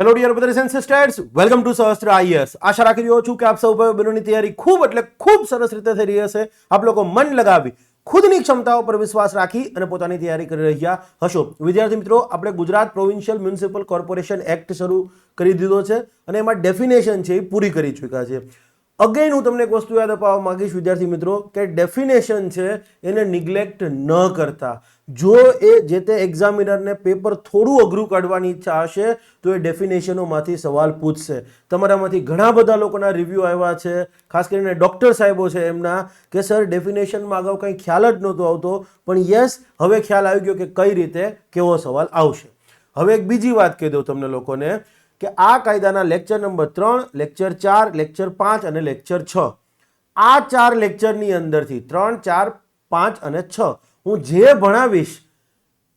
Hello dear brothers and sisters, welcome to Sahastra IAS. આશા રાખી રહ્યો છું કે આપ સૌ બહેનોની તૈયારી ખૂબ એટલે ખૂબ સરસ રીતે થઈ રહી હશે. આપ લોકો મન લગાવી ખુદની ક્ષમતાઓ પર વિશ્વાસ રાખી અને પોતાની તૈયારી કરી રહ્યા હશો. વિદ્યાર્થી મિત્રો, આપણે Gujarat provincial municipal corporation act શરૂ કરી દીધો છે અને એમાં ડેફિનેશન છે એ પૂરી કરી ચૂક્યા છે. અગેન હું તમને એક વસ્તુ યાદ અપાવવા માંગીશ વિદ્યાર્થી મિત્રો કે ડેફિનેશન છે એને નિગ્લેક્ટ ન કરતા. જો એ જે તે એક્ઝામિનરને પેપર થોડું અઘરું કાઢવાની ઈચ્છા હશે તો એ ડેફિનેશનોમાંથી સવાલ પૂછશે. તમારામાંથી ઘણા બધા લોકોના રિવ્યૂ આવ્યા છે, ખાસ કરીને ડૉક્ટર સાહેબો છે એમના, કે સર ડેફિનેશનમાં અગાઉ કંઈ ખ્યાલ જ નહોતો આવતો, પણ યસ હવે ખ્યાલ આવી ગયો કે કઈ રીતે કેવો સવાલ આવશે. હવે એક બીજી વાત કહી દઉં તમને લોકોને કે આ કાયદાના લેક્ચર નંબર 3, લેક્ચર 4, લેક્ચર 5 અને લેક્ચર 6, આ 4 લેક્ચરની અંદરથી 3, 4, 5 અને 6 હું જે ભણાવીશ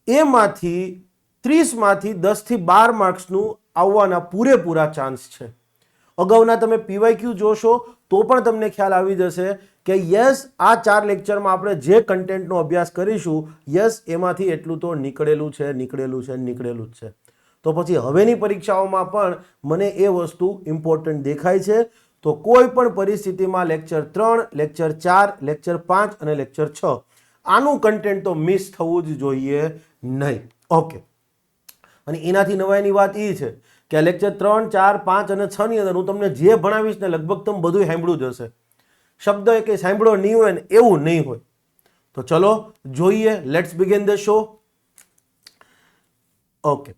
એમાંથી 30માંથી 10 થી 12 માર્ક્સનું આવવાના પૂરેપૂરા ચાન્સ છે. અગાઉના તમે પીવાયક્યુ જોશો તો પણ તમને ખ્યાલ આવી જશે કે યસ આ 4 લેક્ચરમાં આપણે જે કન્ટેન્ટનો અભ્યાસ કરીશું યસ એમાંથી એટલું તો નીકળેલું છે. તો પછી હવેની પરીક્ષાઓમાં પણ મને એ વસ્તુ ઇમ્પોર્ટન્ટ દેખાય છે. તો કોઈ પણ પરિસ્થિતિમાં લેક્ચર 3, લેક્ચર 4, લેક્ચર 5 અને લેક્ચર 6 આનું કન્ટેન્ટ તો મિસ થવું જ જોઈએ નહીં. ઓકે, અને એનાથી નવાઈની વાત એ છે કે લેક્ચર 3, 4, 5 અને 6 ની અંદર હું તમને જે ભણાવીશ ને લગભગ તમે બધું સાંભળ્યું જ હશે. શબ્દ એ કે સાંભળો નહીં હોય ને એવું નહીં હોય. તો ચલો જોઈએ, let's begin the show. Okay,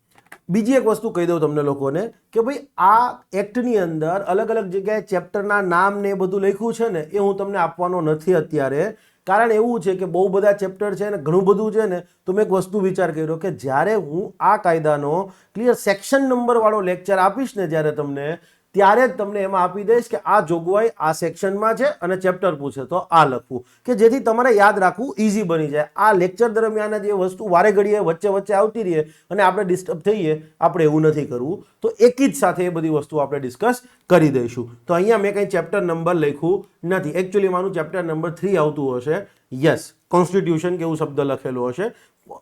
બીજી એક વસ્તુ કહી દઉં તમને લોકોને કે ભાઈ આ એક્ટની અંદર અલગ અલગ જગ્યાએ ચેપ્ટરના નામ ને એ બધું લખ્યું છે ને એ હું તમને આપવાનો નથી અત્યારે. કારણ એવું છે કે બહુ બધા ચેપ્ટર છે ને ઘણું બધું છે ને, તો મેં એક વસ્તુ વિચાર કર્યો કે જ્યારે હું આ કાયદાનો ક્લિયર સેક્શન નંબરવાળો લેક્ચર આપીશ ને જ્યારે તમને, ત્યારે જ તમને એમાં આપી દઈશ કે આ જોગવાઈ આ સેક્શનમાં છે અને ચેપ્ટર પૂછે તો આ લખવું, કે જેથી તમારે યાદ રાખવું ઇઝી બની જાય. આ લેક્ચર દરમિયાન જ એ વસ્તુ વારે ઘડીએ વચ્ચે વચ્ચે આવતી રહીએ અને આપણે ડિસ્ટર્બ થઈએ, આપણે એવું નથી કરવું. તો એકી જ સાથે એ બધી વસ્તુ આપણે ડિસ્કસ કરી દઈશું. તો અહીંયા મેં કંઈ ચેપ્ટર નંબર લખ્યું નથી. એકચ્યુઅલી મારું ચેપ્ટર નંબર 3 આવતું હશે. યસ, કોન્સ્ટિટ્યુશન કે એવું શબ્દ લખેલો હશે,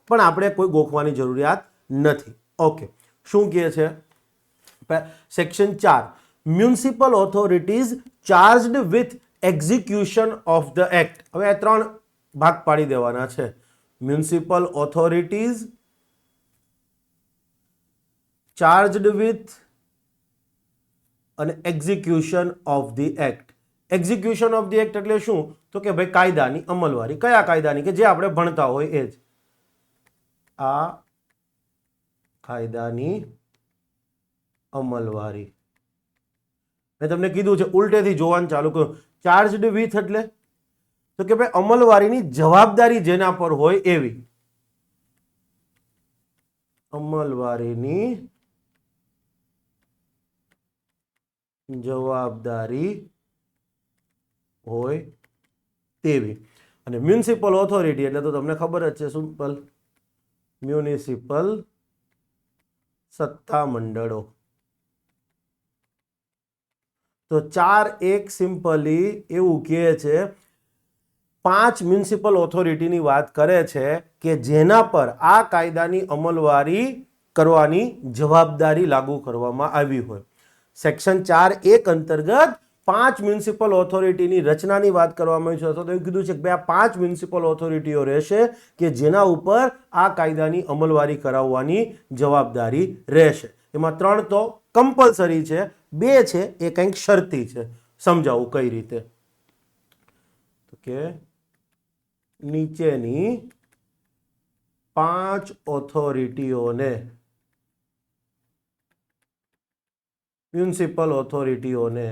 પણ આપણે કોઈ ગોખવાની જરૂરિયાત નથી. ઓકે, શું કહે છે section 4, municipal authorities charged with execution of the act. હવે આ 3 ભાગ પાડી દેવાના છે. મ્યુનિસિપલ ઓથોરિટીઝ ચાર્જડ વિથ અને execution of the act. Execution of the act એટલે શું? તો કે ભાઈ કાયદાની અમલવારી. કયા કાયદાની? કે જે આપણે ભણતા હોય એ જ. આ કાયદાની અમલવારી. મેં તમને કીધું છે ઉલટેથી જોવાનું ચાલુ કર્યું. ચાર્જડ વિથ એટલે તો કે ભાઈ અમલવારીની જવાબદારી જેના પર હોય એવી. અમલવારીની જવાબદારી હોય તેવી. અને મ્યુનિસિપલ ઓથોરિટી એટલે તો તમને ખબર જ છે, સિમ્પલ મ્યુનિસિપલ સત્તા મંડળો. તો 4(1) સિમ્પલી એવું કહે છે 5 મ્યુનિસિપલ ઓથોરિટીની વાત કરે છે કે જેના પર આ કાયદાની અમલવારી કરવાની જવાબદારી લાગુ કરવામાં આવી હોય. સેક્શન 4(1) અંતર્ગત 5 મ્યુનિસિપલ ઓથોરિટીની રચનાની વાત કરવામાં આવી છે. તો એવું કીધું છે કે ભાઈ આ 5 મ્યુનિસિપલ ઓથોરિટીઓ રહેશે કે જેના ઉપર આ કાયદાની અમલવારી કરાવવાની જવાબદારી રહેશે. એમાં 3 તો કમ્પલસરી છે, 2 છે એ કંઈક શરતી છે. સમજાવું કઈ રીતે? તો કે નીચેની 5 ઓથોરિટીઓને, મ્યુનિસિપલ ઓથોરિટીઓને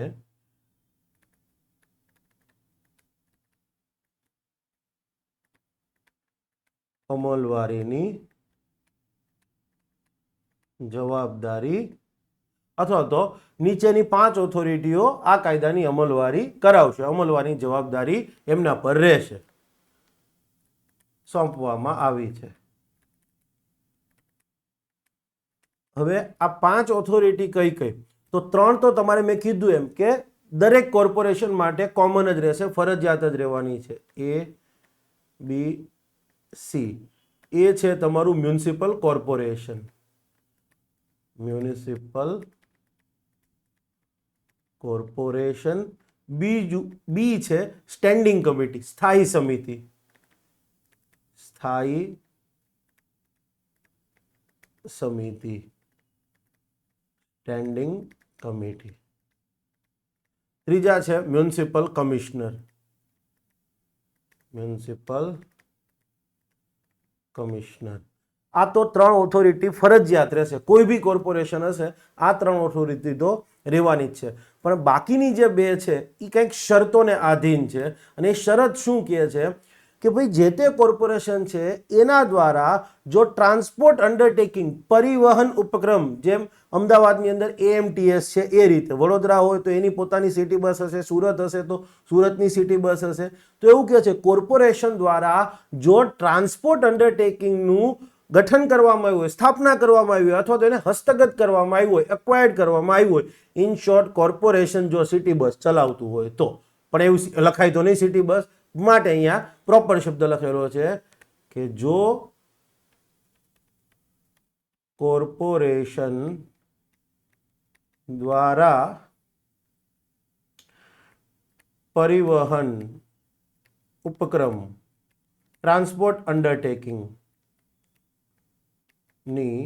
અમલવારીની જવાબદારી અથવા તો નીચેની 5 ઓથોરિટીઓ આ કાયદાની અમલવારી કરાવશે. અમલવારીની જવાબદારી એમના પર રહેશે, સોંપવામાં આવી છે. હવે આ 5 ઓથોરિટી કઈ કઈ? તો 3 તો તમારે મેં કીધું એમ કે દરેક કોર્પોરેશન માટે કોમન જ રહેશે, ફરજિયાત જ રહેવાની છે. A, B, C. એ છે તમારું municipal corporation. Municipal corporation. B છે સ્ટેન્ડિંગ કમિટી, સ્થાયી સમિતિ. સ્થાયી સમિતિ, સ્ટેન્ડિંગ કમિટી. ત્રીજા છે મ્યુનિસિપલ કમિશનર. Municipal commissioner. આ તો ત્રણ ઓથોરિટી ફરજિયાત રહેશે. કોઈ બી કોર્પોરેશન હશે આ ત્રણ ઓથોરિટી તો રહેવાની જ છે. પણ બાકીની જે બે છે એ કંઈક શરતોને આધીન છે. અને એ શરત શું કહે છે કે ભાઈ જે તે કોર્પોરેશન છે એના દ્વારા જો ટ્રાન્સપોર્ટ અંડરટેકિંગ, પરિવહન ઉપક્રમ, જેમ અમદાવાદની અંદર AMTS છે એ રીતે, વડોદરા હોય તો એની પોતાની સિટી બસ હશે, સુરત હશે તો સુરતની સિટી બસ હશે. તો એવું કહે છે કોર્પોરેશન દ્વારા જો ટ્રાન્સપોર્ટ અંડરટેકિંગનું ગઠન કરવામાં આવ્યું હોય, સ્થાપના કરવામાં આવી હોય, અથવા તો એને હસ્તગત કરવામાં આવ્યું હોય, એક્વાયર્ડ કરવામાં આવ્યું હોય, ઇન શોર્ટ કોર્પોરેશન જો સિટી બસ ચલાવતું હોય તો. પણ એવું લખાય તો નહીં સિટી બસ, માટે અહીંયા પ્રોપર શબ્દ લખેલો છે કે જો કોર્પોરેશન દ્વારા પરિવહન ઉપક્રમ, ટ્રાન્સપોર્ટ અંડરટેકિંગ ની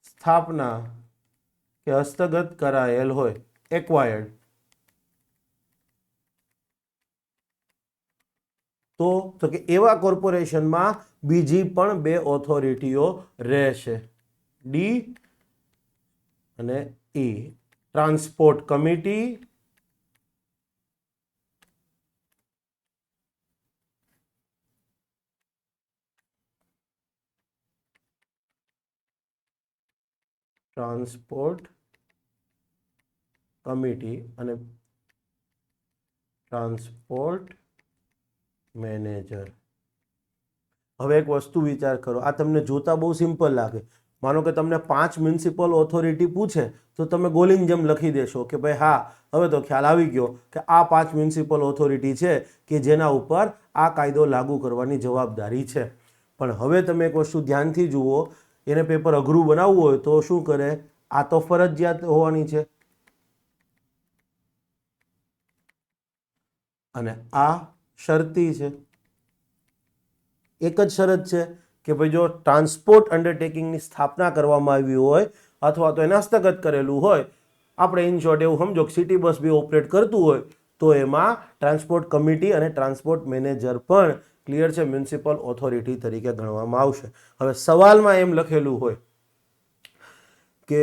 સ્થાપના કે હસ્તગત કરાયેલ હોય, એક્વાયર્ડ, તો કે એવા કોર્પોરેશનમાં બીજી પણ બે ઓથોરિટીઓ રહેશે, ડી અને ઈ. ટ્રાન્સપોર્ટ કમિટી અને ટ્રાન્સપોર્ટ મેનેજર. હવે એક વસ્તુ વિચાર કરો, આ તમને જોતા બહુ સિમ્પલ લાગે. માનો કે તમને 5 મ્યુનિસિપલ ઓથોરિટી પૂછે તો તમે ગોલીની જેમ લખી દેશો કે ભાઈ હા હવે તો ખ્યાલ આવી ગયો કે આ 5 મ્યુનિસિપલ ઓથોરિટી છે કે જેના ઉપર આ કાયદો લાગુ કરવાની જવાબદારી છે. પણ હવે તમે એક વસ્તુ ધ્યાનથી જુઓ, એને પેપર અઘરું બનાવવું હોય તો શું કરે, આ તો ફરજિયાત હોવાની છે અને આ શરતી છે. એક જ શરત છે કે ભાઈ જો ટ્રાન્સપોર્ટ અંડરટેકિંગની સ્થાપના કરવામાં આવી હોય અથવા તો એને હસ્તગત કરેલું હોય, આપણે ઇન શોર્ટ એવું સમજો કે સિટી બસ બી ઓપરેટ કરતું હોય તો એમાં ટ્રાન્સપોર્ટ કમિટી અને ટ્રાન્સપોર્ટ મેનેજર પણ ક્લિયર છે મ્યુનિસિપલ ઓથોરિટી તરીકે ગણવામાં આવશે. હવે સવાલમાં એમ લખેલું હોય કે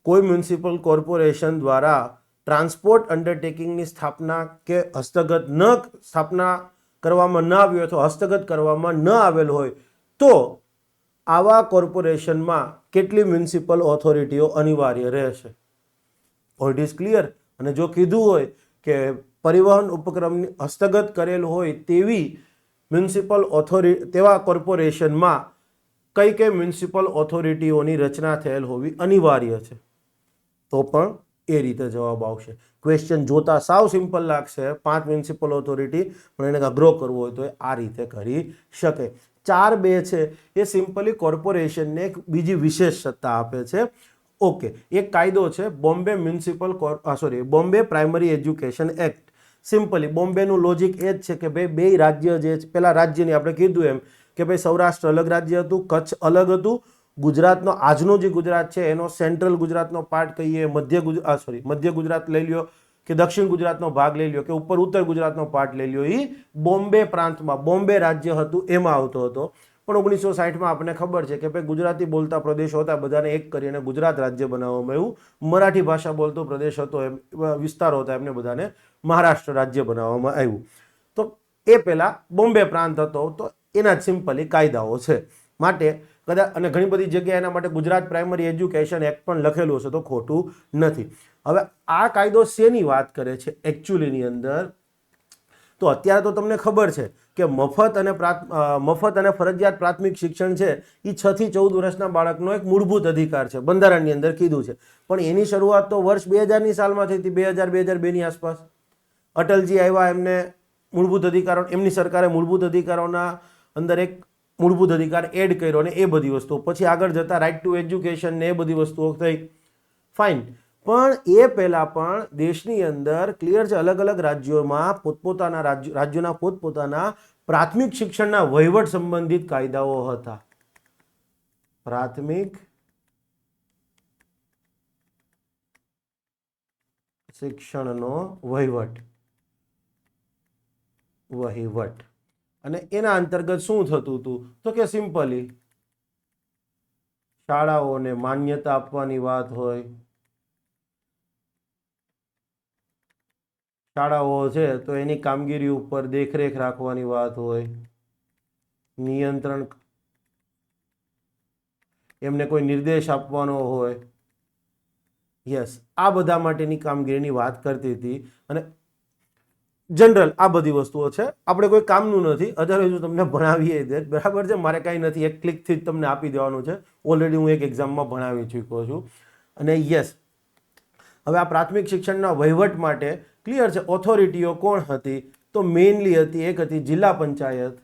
કોઈ મ્યુનિસિપલ કોર્પોરેશન દ્વારા ટ્રાન્સપોર્ટ અંડરટેકિંગની સ્થાપના કે સ્થાપના કરવામાં ન આવી હોય અથવા હસ્તગત કરવામાં ન આવેલ હોય તો આવા કોર્પોરેશનમાં કેટલી મ્યુનિસિપલ ઓથોરિટીઓ અનિવાર્ય રહેશે. Point is clear. અને જો કીધું હોય કે પરિવહન ઉપક્રમની હસ્તગત કરેલ હોય તેવી મ્યુનિસિપલ ઓથોરિટી, તેવા કોર્પોરેશનમાં કઈ કઈ મ્યુનિસિપલ ઓથોરિટીઓની રચના થયેલ હોવી અનિવાર્ય છે, તો પણ એ રીતે જવાબ આવશે. ક્વેશ્ચન જોતા સાવ સિમ્પલ લાગશે, 5 મ્યુનિસિપલ ઓથોરિટી, પણ એને અઘરો કરવો હોય તો એ આ રીતે કરી શકે. 4(2) છે એ સિમ્પલી કોર્પોરેશનને એક બીજી વિશેષ સત્તા આપે છે. ઓકે, એક કાયદો છે Bombay primary education act. Simply બોમ્બેનું લોજિક એ જ છે કે ભાઈ બે રાજ્ય જે છે, પેલા રાજ્યની આપણે કીધું એમ કે ભાઈ સૌરાષ્ટ્ર અલગ રાજ્ય હતું, કચ્છ અલગ હતું, ગુજરાતનો આજનું જે ગુજરાત છે એનો સેન્ટ્રલ ગુજરાતનો પાર્ટ કહીએ, મધ્ય ગુજરાત લઈ લ્યો કે દક્ષિણ ગુજરાતનો ભાગ લઈ લ્યો કે ઉત્તર ગુજરાતનો પાર્ટ લઈ લ્યો, એ બોમ્બે પ્રાંતમાં, બોમ્બે રાજ્ય હતું એમાં આવતો હતો. પણ 1960માં આપણને ખબર છે કે ભાઈ ગુજરાતી બોલતા પ્રદેશો હતા, બધાને એક કરીને ગુજરાત રાજ્ય બનાવવામાં આવ્યું. મરાઠી ભાષા બોલતો પ્રદેશ હતો, એમ વિસ્તારો હતા, એમને બધાને મહારાષ્ટ્ર રાજ્ય બનાવવામાં આવ્યું. તો એ પહેલા બોમ્બે પ્રાંત હતો, તો એના જ સિમ્પલી કાયદાઓ છે. માટે કદાચ, અને ઘણી બધી જગ્યાએ એના માટે ગુજરાત પ્રાઇમરી એજ્યુકેશન એક્ટ પણ લખેલું હશે તો ખોટું નથી. હવે આ કાયદો શેની વાત કરે છે એકચ્યુઅલીની અંદર, તો અત્યારે તો તમને ખબર છે કે મફત અને ફરજિયાત પ્રાથમિક શિક્ષણ છે એ 6 થી 14 વર્ષના બાળકનો એક મૂળભૂત અધિકાર છે, બંધારણની અંદર કીધું છે. પણ એની શરૂઆત તો વર્ષ 2000ની સાલમાં થઈ હતી, 2000-2002ની આસપાસ. અટલજી આવ્યા, એમને મૂળભૂત અધિકારો, એમની સરકારે મૂળભૂત અધિકારોના અંદર એક મૂળભૂત અધિકાર એડ કર્યો ને એ બધી વસ્તુઓ, પછી આગળ જતા રાઇટ ટુ એજ્યુકેશન ને એ બધી વસ્તુઓ થઈ, ફાઇન. પણ એ પહેલાં પણ દેશની અંદર ક્લિયર છે, અલગ અલગ રાજ્યોમાં પોતપોતાના રાજ્યોના પોતપોતાના પ્રાથમિક શિક્ષણના વહીવટ સંબંધિત કાયદાઓ હતા. પ્રાથમિક શિક્ષણનો વહીવટ અને એના અંતર્ગત શું થતું હતું તો કે સિમ્પલી શાળાઓને માન્યતા આપવાની વાત હોય, શાળાઓ છે તો એની કામગીરી ઉપર દેખરેખ રાખવાની વાત હોય, નિયંત્રણ, એમને કોઈ નિર્દેશ આપવાનો હોય, યસ, આ બધા માટેની કામગીરીની વાત કરતી હતી. અને જનરલ આ બધી વસ્તુઓ છે, આપણે કોઈ કામનું નથી, અધરવાઇઝ તમને ભણાવીએ દે, બરાબર છે, મારે કાંઈ નથી, એક ક્લિકથી જ તમને આપી દેવાનું છે. ઓલરેડી હું એક એક્ઝામમાં ભણાવી ચૂક્યો છું. અને યસ, હવે આ પ્રાથમિક શિક્ષણના વહીવટ માટે ક્લિયર છે ઓથોરિટીઓ કોણ હતી તો મેઇનલી હતી, એક હતી જિલ્લા પંચાયત,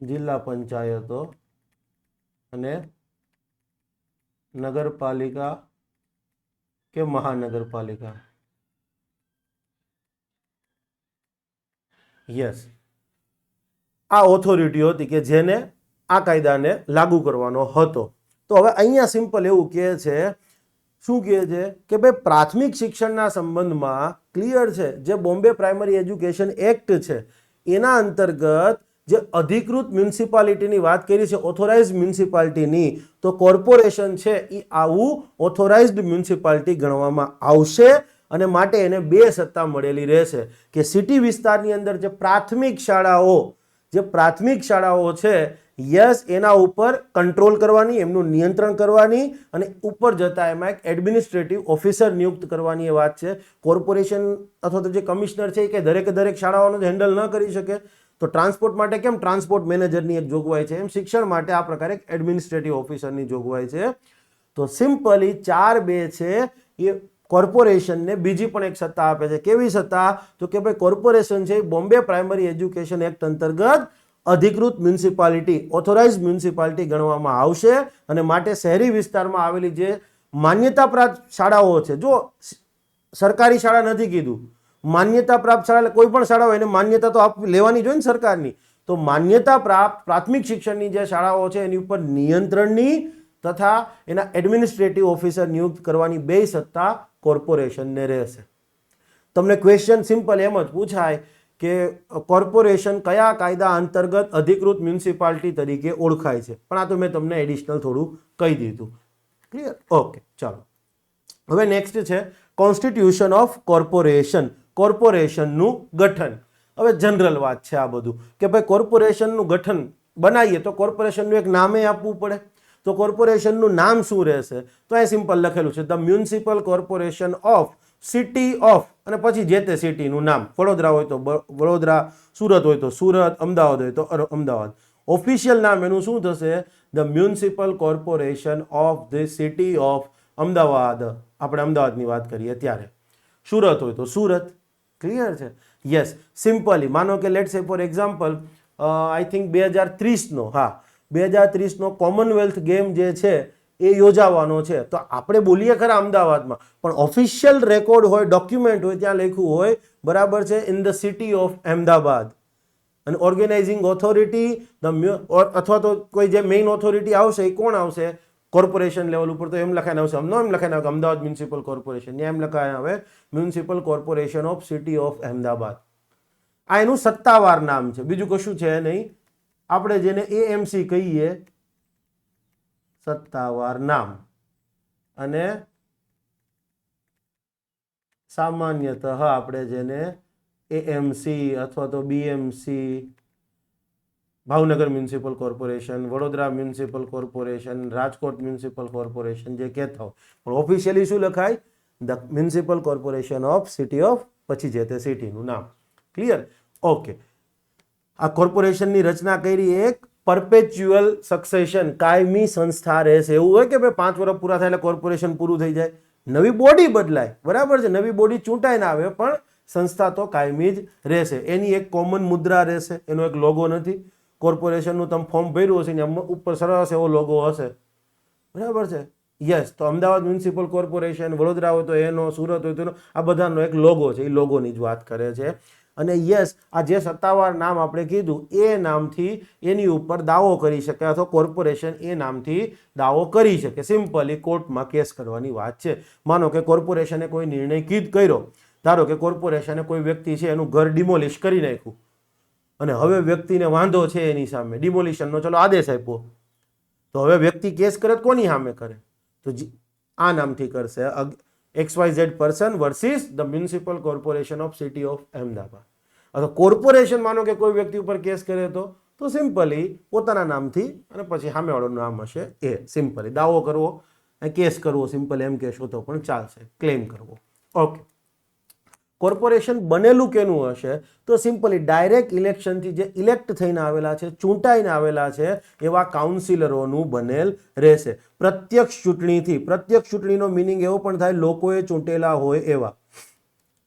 જિલ્લા પંચાયતો અને નગરપાલિકા કે મહાનગરપાલિકા. યસ, આ ઓથોરિટીઓ હતી કે જેને આ કાયદાને લાગુ કરવાનો હતો. તો હવે અહીંયા સિમ્પલ એવું કહે છે, શું કહે છે કે ભાઈ પ્રાથમિક શિક્ષણના સંબંધમાં ક્લિયર છે જે બોમ્બે પ્રાઇમરી એજ્યુકેશન એક્ટ છે એના અંતર્ગત જે અધિકૃત મ્યુનિસિપાલિટીની વાત કરી છે, ઓથોરાઇઝડ મ્યુનિસિપાલિટીની, તો કોર્પોરેશન છે એ આવું ઓથોરાઇઝડ મ્યુનિસિપાલિટી ગણવામાં આવશે. અને માટે એને બે સત્તા મળેલી રહેશે કે સિટી વિસ્તારની અંદર જે પ્રાથમિક શાળાઓ છે, યસ, એના ઉપર કંટ્રોલ કરવાની, એમનું નિયંત્રણ કરવાની અને ઉપર જતા એમાં એક એડમિનિસ્ટ્રેટિવ ઓફિસર નિયુક્ત કરવાની એ વાત છે. કોર્પોરેશન અથવા તો જે કમિશનર છે કે દરેક શાળાઓનો હેન્ડલ ન કરી શકે. તો ટ્રાન્સપોર્ટ માટે કેમ ટ્રાન્સપોર્ટ મેનેજરની એક જોગવાઈ છે, એમ શિક્ષણ માટે આ પ્રકારે એક એડમિનિસ્ટ્રેટિવ ઓફિસરની જોગવાઈ છે. તો સિમ્પલી 4(2) છે એ કોર્પોરેશનને બીજી પણ એક સત્તા આપે છે. કેવી સત્તા તો કે ભાઈ કોર્પોરેશન છે બોમ્બે પ્રાઇમરી એજ્યુકેશન એક્ટ અંતર્ગત અધિકૃત મ્યુનિસિપાલિટી, ઓથોરાઇઝડ મ્યુનિસિપાલિટી ગણવામાં આવશે. અને માટે શહેરી વિસ્તારમાં આવેલી જે માન્યતા પ્રાપ્ત શાળાઓ છે, જો સરકારી શાળા નથી કીધું, માન્યતા પ્રાપ્ત શાળા, કોઈ પણ શાળા હોય એને માન્યતા તો લેવાની જોઈએ ને સરકારની. તો માન્યતા પ્રાપ્ત પ્રાથમિક શિક્ષણની જે શાળાઓ છે એની ઉપર નિયંત્રણની તથા એના એડમિનિસ્ટ્રેટિવ ઓફિસર નિયુક્ત કરવાની બે સત્તા કોર્પોરેશનને રહેશે. તમને ક્વેશ્ચન સિમ્પલ એમ જ પૂછાય કે કોર્પોરેશન કયા કાયદા અંતર્ગત અધિકૃત મ્યુનિસિપાલિટી તરીકે ઓળખાય છે, પણ આ તો મેં તમને એડિશનલ થોડું કહી દીધું. ક્લિયર? ઓકે, ચાલો. હવે નેક્સ્ટ છે કોન્સ્ટિટ્યુશન ઓફ કોર્પોરેશન, કોર્પોરેશનનું ગઠન. હવે જનરલ વાત છે આ બધું કે ભાઈ કોર્પોરેશનનું ગઠન બનાવીએ તો કોર્પોરેશનનું એક નામે આપવું પડે. તો કોર્પોરેશનનું નામ શું રહેશે તો અહીં સિમ્પલ લખેલું છે the municipal corporation of city of, અને પછી જે તે સિટીનું નામ, વડોદરા હોય તો વડોદરા, સુરત હોય તો સુરત, અમદાવાદ હોય તો અમદાવાદ. ઓફિશિયલ નામ એનું શું થશે? The municipal corporation of the city of Ahmedabad. આપણે અમદાવાદની વાત કરીએ ત્યારે. સુરત હોય તો સુરત. ક્લિયર છે? યસ, સિમ્પલી માનો કે let's say for example I think 2030નો કોમનવેલ્થ ગેમ જે છે એ યોજાવાનો છે. તો આપણે બોલીએ ખરા અમદાવાદમાં, પણ ઓફિશિયલ રેકોર્ડ હોય, ડોક્યુમેન્ટ હોય, ત્યાં લખ્યું હોય, બરાબર છે, in the city of Ahmedabad. અને ઓર્ગેનાઇઝિંગ ઓથોરિટી અથવા તો કોઈ જે મેઇન ઓથોરિટી આવશે એ કોણ આવશે? કોર્પોરેશન લેવલ ઉપર. તો એમ લખાઈને આવશે, એમ લખાઈને આવે અમદાવાદ મ્યુનિસિપલ કોર્પોરેશન, એમ લખાઈને આવે municipal corporation of city of Ahmedabad. આ એનું સત્તાવાર નામ છે, બીજું કશું છે નહીં. આપણે જેને એએમસી કહીએ, સત્તાવાર નામ. અને સામાન્યતઃ આપણે જેને એએમસી અથવા તો BMC, Bhavnagar municipal corporation, Vadodara municipal corporation, Rajkot municipal corporation જે કહેતા હોય, પણ ઓફિશિયલી શું લખાય? The municipal corporation of city of, પછી જે તે સિટીનું નામ. ક્લિયર? ઓકે. આ કોર્પોરેશનની રચના કરી એક પરપેચ્યુઅલ સક્સેશન, કાયમી સંસ્થા રહેશે. એવું હોય કે ભાઈ 5 વર્ષ પૂરા થાય એટલે કોર્પોરેશન પૂરું થઈ જાય, નવી બોડી બદલાય, બરાબર છે, નવી બોડી ચૂંટાઈને આવે, પણ સંસ્થા તો કાયમી જ રહેશે. એની એક કોમન મુદ્રા રહેશે, એનો એક લોગો નથી. કોર્પોરેશનનું તમે ફોર્મ ભર્યું હશે ને ઉપર સરસ એવો લોગો હશે, બરાબર છે. યસ, તો અમદાવાદ મ્યુનિસિપલ કોર્પોરેશન, વડોદરા હોય તો એનો, સુરત હોય તો એનો, આ બધાનો એક લોગો છે, એ લોગોની જ વાત કરે છે. અને યસ, આ જે સત્તાવાર નામ આપણે કીધું એ નામથી એની ઉપર દાવો કરી શકે અથવા કોર્પોરેશન એ નામથી દાવો કરી શકે. સિમ્પલી કોર્ટમાં કેસ કરવાની વાત છે. માનો કે કોર્પોરેશને કોઈ નિર્ણય કર્યો, ધારો કે કોર્પોરેશને કોઈ વ્યક્તિ છે એનું ઘર ડિમોલિશ કરી નાખ્યું અને હવે વ્યક્તિને વાંધો છે એની સામે, ડિમોલિશનનો ચલો આદેશ આપ્યો, તો હવે વ્યક્તિ કેસ કરે તો કોની સામે કરે? તો આ નામથી કરશે, XYZ person versus the municipal corporation of city of Ahmedabad. અથવા કોર્પોરેશન માનો કે કોઈ વ્યક્તિ ઉપર કેસ કરે તો સિમ્પલી પોતાના નામથી અને પછી સામેવાળાનું નામ હશે એ, સિમ્પલી દાવો કરવો, કેસ કરવો, સિમ્પલ એમ કહેશો તો પણ ચાલશે, ક્લેમ કરવો. ઓકે, કોર્પોરેશન બનેલું કેનું હશે? તો સિમ્પલી ડાયરેક્ટ ઇલેક્શનથી જે ઇલેક્ટ થઈને આવેલા છે, ચૂંટાઈને આવેલા છે એવા કાઉન્સિલરોનું બનેલ રહેશે. પ્રત્યક્ષ ચૂંટણીથી, પ્રત્યક્ષ ચૂંટણીનો મિનિંગ એવો પણ થાય લોકોએ ચૂંટેલા હોય એવા,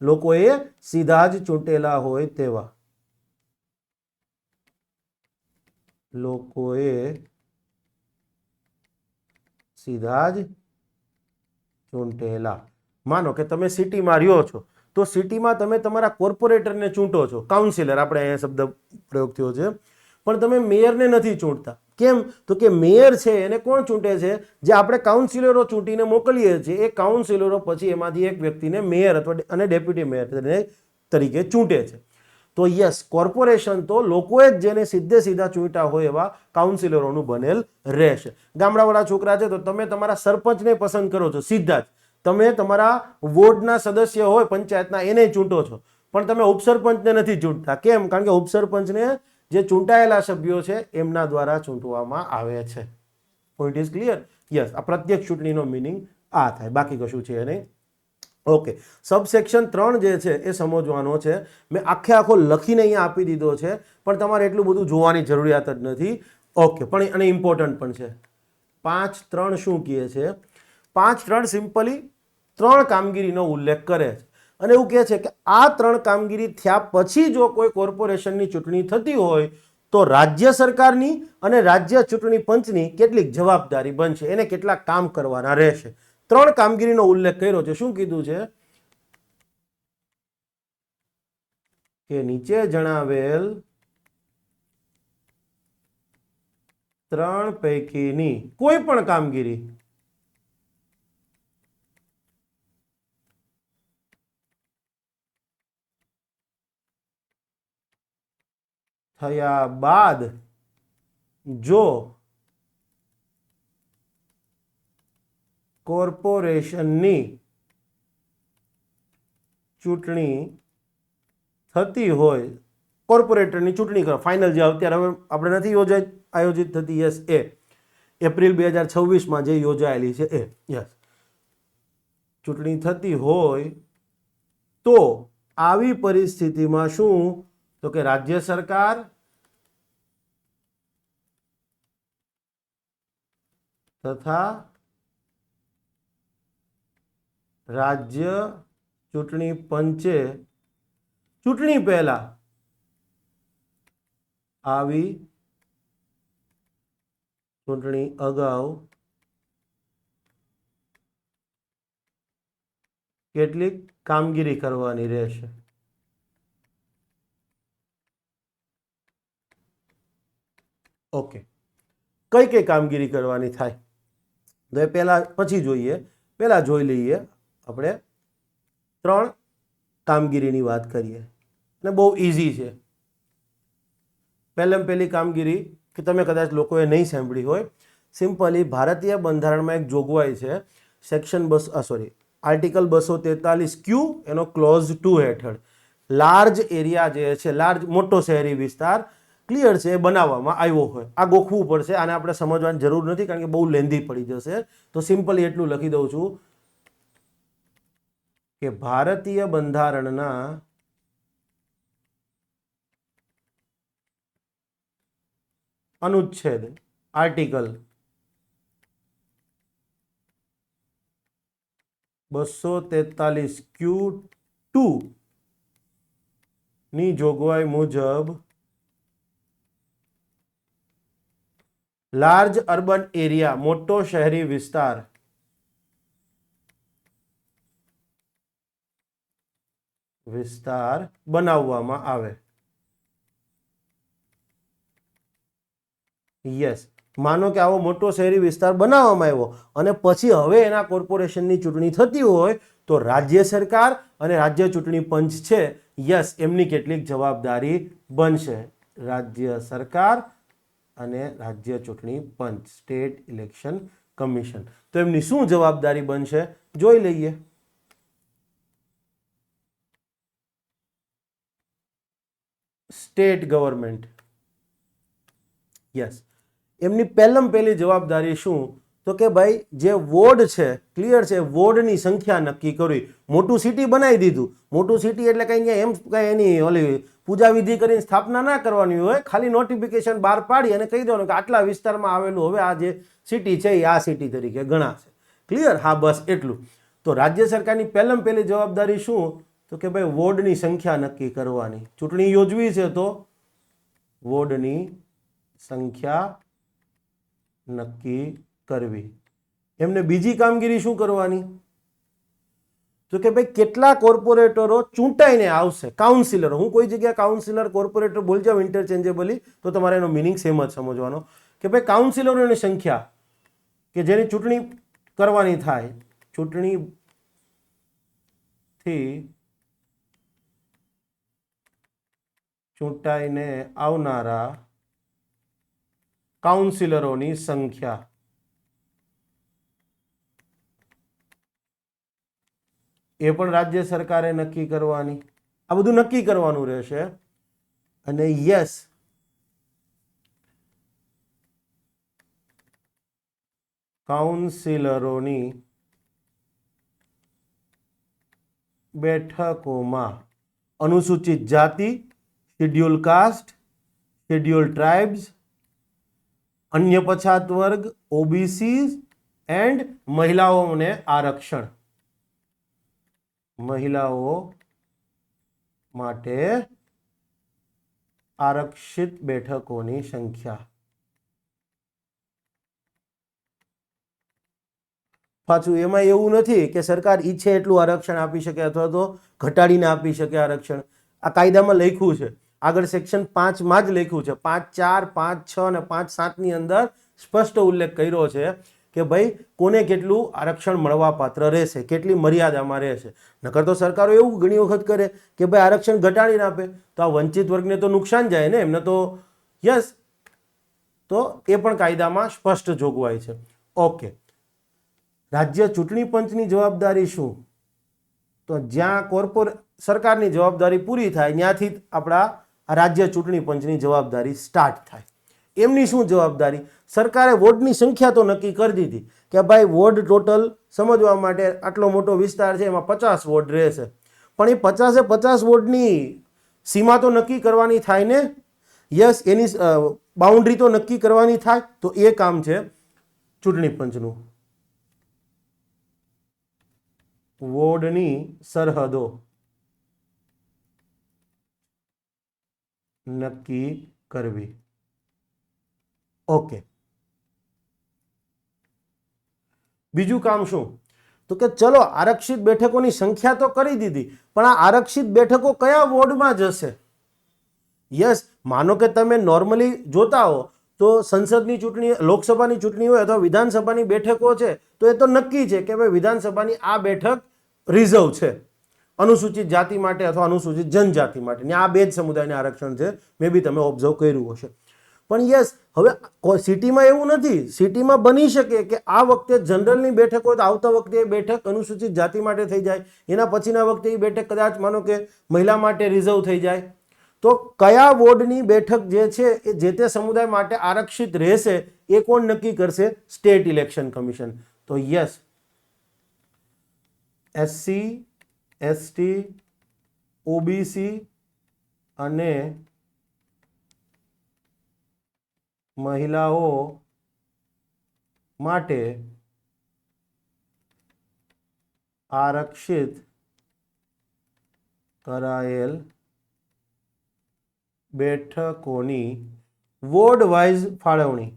લોકોએ સીધા જ ચૂંટેલા હોય તેવા, લોકોએ સીધા જ ચૂંટેલા. માનો કે તમે સિટીમાં રહ્યો છો તો સિટીમાં તમે તમારા કોર્પોરેટરને ચૂંટો છો, કાઉન્સિલર આપણે અહીંયા શબ્દ પ્રયોગ થયો છે, પણ તમે મેયરને નથી ચૂંટતા. કેમ? તો કે મેયર છે એને કોણ ચૂંટે છે? જે આપણે કાઉન્સિલરો ચૂંટીને મોકલીએ છીએ એ કાઉન્સિલરો પછી એમાંથી એક વ્યક્તિને મેયર અથવા અને ડેપ્યુટી મેયર તરીકે ચૂંટે છે. તો યસ, કોર્પોરેશન તો લોકોએ જ જેને સીધા ચૂંટ્યા હોય એવા કાઉન્સિલરોનું બનેલ રહેશે. ગામડાવાળા છોકરા છે તો તમે તમારા સરપંચને પસંદ કરો છો સીધા જ, તમે તમારા વોર્ડના સદસ્ય હોય પંચાયતના એને ચૂંટો છો, પણ તમે ઉપસરપંચને નથી ચૂંટતા. કેમ? કારણ કે ઉપસરપંચને જે ચૂંટાયેલા સભ્યો છે એમના દ્વારા ચૂંટવામાં આવે છે. Point is clear? યસ, આ પ્રત્યક્ષ ચૂંટણીનો મિનિંગ આ થાય, બાકી કશું છે નહીં. ઓકે, સબસેક્શન 3 જે છે એ સમજવાનો છે. મેં આખો લખીને અહીંયા આપી દીધો છે, પણ તમારે એટલું બધું જોવાની જરૂરિયાત જ નથી. ઓકે, પણ અને ઇમ્પોર્ટન્ટ પણ છે. 5.3 શું કહે છે? 5.3 સિમ્પલી 3 કામગીરીનો ઉલ્લેખ કરે છે અને એવું કહે છે કે આ 3 કામગીરી થયા પછી જો કોઈ કોર્પોરેશનની ચૂંટણી થતી હોય તો રાજ્ય સરકારની અને રાજ્ય ચૂંટણી પંચની કેટલીક જવાબદારી બનશે, એને કેટલાક કામ કરવાના રહેશે. 3 કામગીરીનો ઉલ્લેખ કર્યો છે. શું કીધું છે? કે નીચે જણાવેલ 3 પૈકીની કોઈ પણ કામગીરી થયા બાદ જો કોર્પોરેશનની ચૂંટણી થતી હોય, કોર્પોરેટરની ચૂંટણી કરો, ફાઇનલ જે અત્યારે હવે આપણે નથી આયોજિત થતી, યસ, એ એપ્રિલ 2026માં જે યોજાયેલી છે એ, યસ, ચૂંટણી થતી હોય તો આવી પરિસ્થિતિમાં શું? તો કે રાજ્ય સરકાર તથા રાજ્ય ચૂંટણી પંચે ચૂંટણી પહેલા આવી ચૂંટણી અગાઉ કેટલીક કામગીરી કરવાની રહેશે. ઓકે, કઈ કઈ કામગીરી કરવાની થાય? તો એ પહેલા પછી જોઈએ, પહેલા જોઈ લઈએ આપણે 3 કામગીરીની વાત કરીએ અને બહુ ઇઝી છે. પહેલી કામગીરી કે તમે કદાચ લોકોએ નહીં સાંભળી હોય, સિમ્પલી ભારતીય બંધારણમાં એક જોગવાઈ છે, આર્ટિકલ 243Q એનો ક્લોઝ 2 હેઠળ લાર્જ એરિયા જે છે, મોટો શહેરી વિસ્તાર, ક્લિયર છે, એ બનાવવામાં આવ્યો હોય. આ ગોખવું પડશે, આને આપણે સમજવાની જરૂર નથી કારણ કે બહુ લેન્ધી પડી જશે. તો સિમ્પલી એટલું લખી દઉં છું કે ભારતીય બંધારણના અનુચ્છેદ આર્ટિકલ 243Q2 ની જોગવાઈ મુજબ લાર્જ અર્બન એરિયા, મોટો શહેરી વિસ્તાર, બનાવવામાં આવે. યસ, માનો કે આવો મોટો શહેરી વિસ્તાર બનાવવામાં આવ્યો અને પછી હવે એના કોર્પોરેશનની ચૂંટણી થતી હોય તો રાજ્ય સરકાર અને રાજ્ય ચૂંટણી પંચ છે, યસ, એમની કેટલીક જવાબદારી બનશે. રાજ્ય સરકાર અને રાજ્ય ચૂંટણી પંચ, સ્ટેટ ઇલેક્શન કમિશન, તો એમની શું જવાબદારી બનશે જોઈ લઈએ. સ્ટેટ ગવર્મેન્ટ, યસ, એમની પહેલી જવાબદારી શું? તો કે ભાઈ જે વોર્ડ છે, ક્લિયર છે, વોર્ડની સંખ્યા નક્કી કરવી. મોટું સિટી બનાવી દીધું, મોટું સિટી એટલે કઈ એમ કઈ એની ઓલી પૂજા વિધિ કરીને સ્થાપના ના કરવાની હોય, ખાલી નોટિફિકેશન બહાર પાડી અને કહી દેવાનું કે આટલા વિસ્તારમાં આવેલું હવે આ જે સિટી છે એ આ સિટી તરીકે ગણાશે. ક્લિયર? હા, બસ એટલું. તો રાજ્ય સરકારની પહેલી જવાબદારી શું? તો કે ભાઈ વોર્ડની સંખ્યા નક્કી કરવાની. ચૂંટણી યોજવી છે તો વોર્ડની સંખ્યા નક્કી કરવી. એમને બીજી કામગીરી શું કરવાની? તો કે ભાઈ કેટલા કોર્પોરેટરો ચૂંટાઈને આવશે, કાઉન્સિલરો. હું કોઈ જગ્યાએ કાઉન્સિલર કોર્પોરેટર બોલી જાઉં ઇન્ટરચેન્જેબલી તો તમારે એનો મિનિંગ સેમ જ સમજવાનો કે ભાઈ કાઉન્સિલરોની સંખ્યા કે જેની ચૂંટણી કરવાની થાય, ચૂંટણીથી ચૂંટાઈને આવનારા કાઉન્સિલરોની સંખ્યા. એ પણ રાજ્ય સરકારે નક્કી કરવાની. આ બધું નક્કી કરવાનું રહેશે. અને યસ, કાઉન્સિલરોની બેઠકોમાં અનુસૂચિત જાતિ, શેડ્યુલ કાસ્ટ, શેડ્યુલ ટ્રાઇબ્સ, અન્ય પછાત વર્ગ, ઓબીસી એન્ડ મહિલાઓને આરક્ષણ. મહિલાઓ માટે આરક્ષિત બેઠકોની સંખ્યા. પાછું એમાં એવું નથી કે સરકાર ઈચ્છે એટલું આરક્ષણ આપી શકે અથવા તો ઘટાડીને આપી શકે આરક્ષણ. આ કાયદામાં લખ્યું છે, આગળ સેક્શન 5 જ લખ્યું છે. 5(4), 5(6) અને 5(7) અંદર સ્પષ્ટ ઉલ્લેખ કર્યો છે કે ભાઈ કોને કેટલું આરક્ષણ મળવા પાત્ર રહેશે, કેટલી મર્યાદામાં રહેશે. નકર તો સરકારો એવું ઘણી વખત કરે કે ભાઈ આરક્ષણ ઘટાડીને આપે તો આ વંચિત વર્ગને તો નુકસાન જાય ને, એમને તો યસ. તો એ પણ કાયદામાં સ્પષ્ટ જોગવાઈ છે. ઓકે, રાજ્ય ચૂંટણી પંચની જવાબદારી શું? તો જ્યાં સરકારની જવાબદારી પૂરી થાય ત્યાંથી આપણા રાજ્ય ચૂંટણી પંચની જવાબદારી સ્ટાર્ટ થાય. એમની શું જવાબદારી? સરકારે વોર્ડની સંખ્યા તો નક્કી કરી દીધી કે ભાઈ વોર્ડ ટોટલ સમજવા માટે આટલો મોટો વિસ્તાર છે, એમાં 50 વોર્ડ રહેશે. પણ એ 50 વોર્ડની સીમા તો નક્કી કરવાની થાય ને. યસ, એની બાઉન્ડ્રી તો નક્કી કરવાની થાય. તો એ કામ છે ચૂંટણી પંચનું. વોર્ડની સરહદો નક્કી કરવી. ઓકે, બીજું કામ શું? તો કે ચલો આરક્ષિત બેઠકોની સંખ્યા તો કરી દીધી, પણ આ આરક્ષિત બેઠકો કયા વોર્ડમાં જશે? યસ, માનો કે તમે નોર્મલી જોતા હો તો સંસદની ચૂંટણી, લોકસભાની ચૂંટણી હોય અથવા વિધાનસભાની બેઠકો છે તો એ તો નક્કી છે કે ભાઈ વિધાનસભાની આ બેઠક રિઝર્વ છે અનુસૂચિત જાતિ માટે અથવા અનુસૂચિત જનજાતિ માટે. આ બે જ સમુદાયને આરક્ષણ છે. મે બી તમે ઓબ્ઝર્વ કર્યું હશે. પણ યસ, હવે સિટીમાં એવું નથી. સિટીમાં બની શકે કે આ વખતે જનરલની બેઠક હોય તો આવતા વખતે એ બેઠક અનુસૂચિત જાતિ માટે થઈ જાય, એના પછીના વખતે એ બેઠક કદાચ માનો કે મહિલા માટે રિઝર્વ થઈ જાય. તો કયા વોર્ડની બેઠક જે છે એ જે તે સમુદાય માટે આરક્ષિત રહેશે એ કોણ નક્કી કરશે? State election commission. તો યસ, એસસી, એસટી, ઓબીસી અને મહિલાઓ માટે આરક્ષિત કરાયેલ બેઠકોની વોર્ડ વાઇઝ ફાળવણી.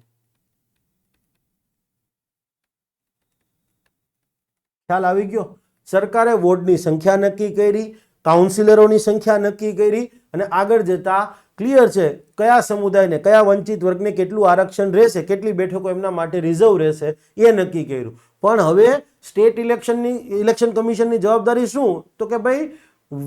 ખ્યાલ આવી ગયો? સરકારે વોર્ડની સંખ્યા નક્કી કરી, કાઉન્સિલરોની સંખ્યા નક્કી કરી અને આગળ જતા ક્લિયર છે કયા સમુદાયને, કયા વંચિત વર્ગને કેટલું આરક્ષણ રહેશે, કેટલી બેઠકો એમના માટે રિઝર્વ રહેશે એ નક્કી કર્યું. પણ હવે સ્ટેટ ઇલેક્શન કમિશનની જવાબદારી શું? તો કે ભાઈ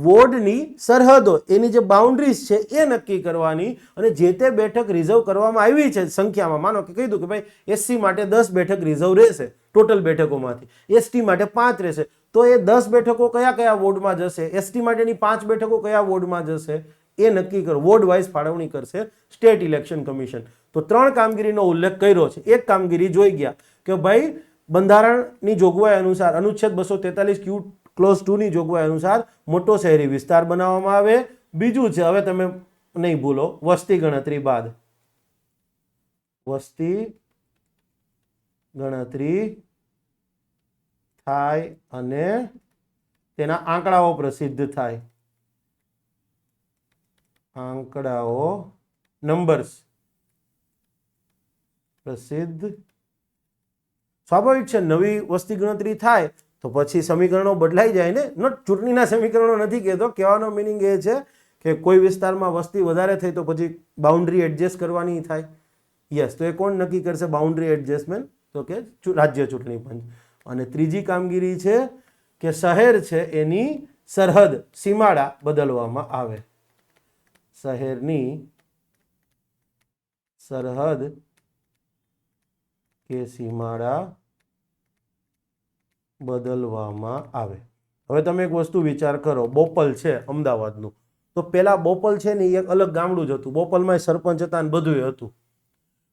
વોર્ડની સરહદો, એની જે બાઉન્ડ્રીઝ છે એ નક્કી કરવાની અને જે તે બેઠક રિઝર્વ કરવામાં આવી છે સંખ્યામાં, માનો કે કીધું કે ભાઈ એસસી માટે 10 બેઠક રિઝર્વ રહેશે ટોટલ બેઠકોમાંથી, એસટી માટે 5 રહેશે, તો એ 10 બેઠકો કયા કયા વોર્ડમાં જશે, એસટી માટેની 5 બેઠકો કયા વોર્ડમાં જશે એ નક્કી કરો. વોર્ડ વાઇઝ ફાળવણી કરશે સ્ટેટ ઇલેક્શન કમિશન. તો 3 કામગીરીનો ઉલ્લેખ કર્યો છે. એક કામગીરી જોઈ ગયા કે ભાઈ બંધારણની જોગવાઈ અનુસાર અનુચ્છેદ 243 ક્લોઝ 2 ની જોગવાઈ અનુસાર મોટો શહેરી વિસ્તાર બનાવવામાં આવે. બીજું છે, હવે તમે નહીં ભૂલો, વસ્તી ગણતરી બાદ વસ્તી ગણતરી થાય અને તેના આંકડાઓ પ્રસિદ્ધ થાય. આંકડાઓ, નંબર્સ પ્રસિદ્ધ. સ્વાભાવિક છે, નવી વસ્તી ગણતરી થાય તો પછી સમીકરણો બદલાઈ જાય ને. ચૂંટણીના સમીકરણો નથી કહેતો, કહેવાનો મિનિંગ એ છે કે કોઈ વિસ્તારમાં વસ્તી વધારે થઈ તો પછી બાઉન્ડ્રી એડજસ્ટ કરવાની થાય. યસ, તો એ કોણ નક્કી કરશે બાઉન્ડ્રી એડજસ્ટમેન્ટ? તો કે રાજ્ય ચૂંટણી પંચ. અને ત્રીજી કામગીરી છે કે શહેર છે એની સરહદ, સીમાડા બદલવામાં આવે. શહેરની સરહદ કે સીમાડા બદલવામાં આવે. હવે તમે એક વસ્તુ વિચાર કરો, બોપલ છે અમદાવાદનું, તો પેલા બોપલ છે ને એક અલગ ગામડું જ હતું, બોપલમાં સરપંચ હતા ને બધું હતું.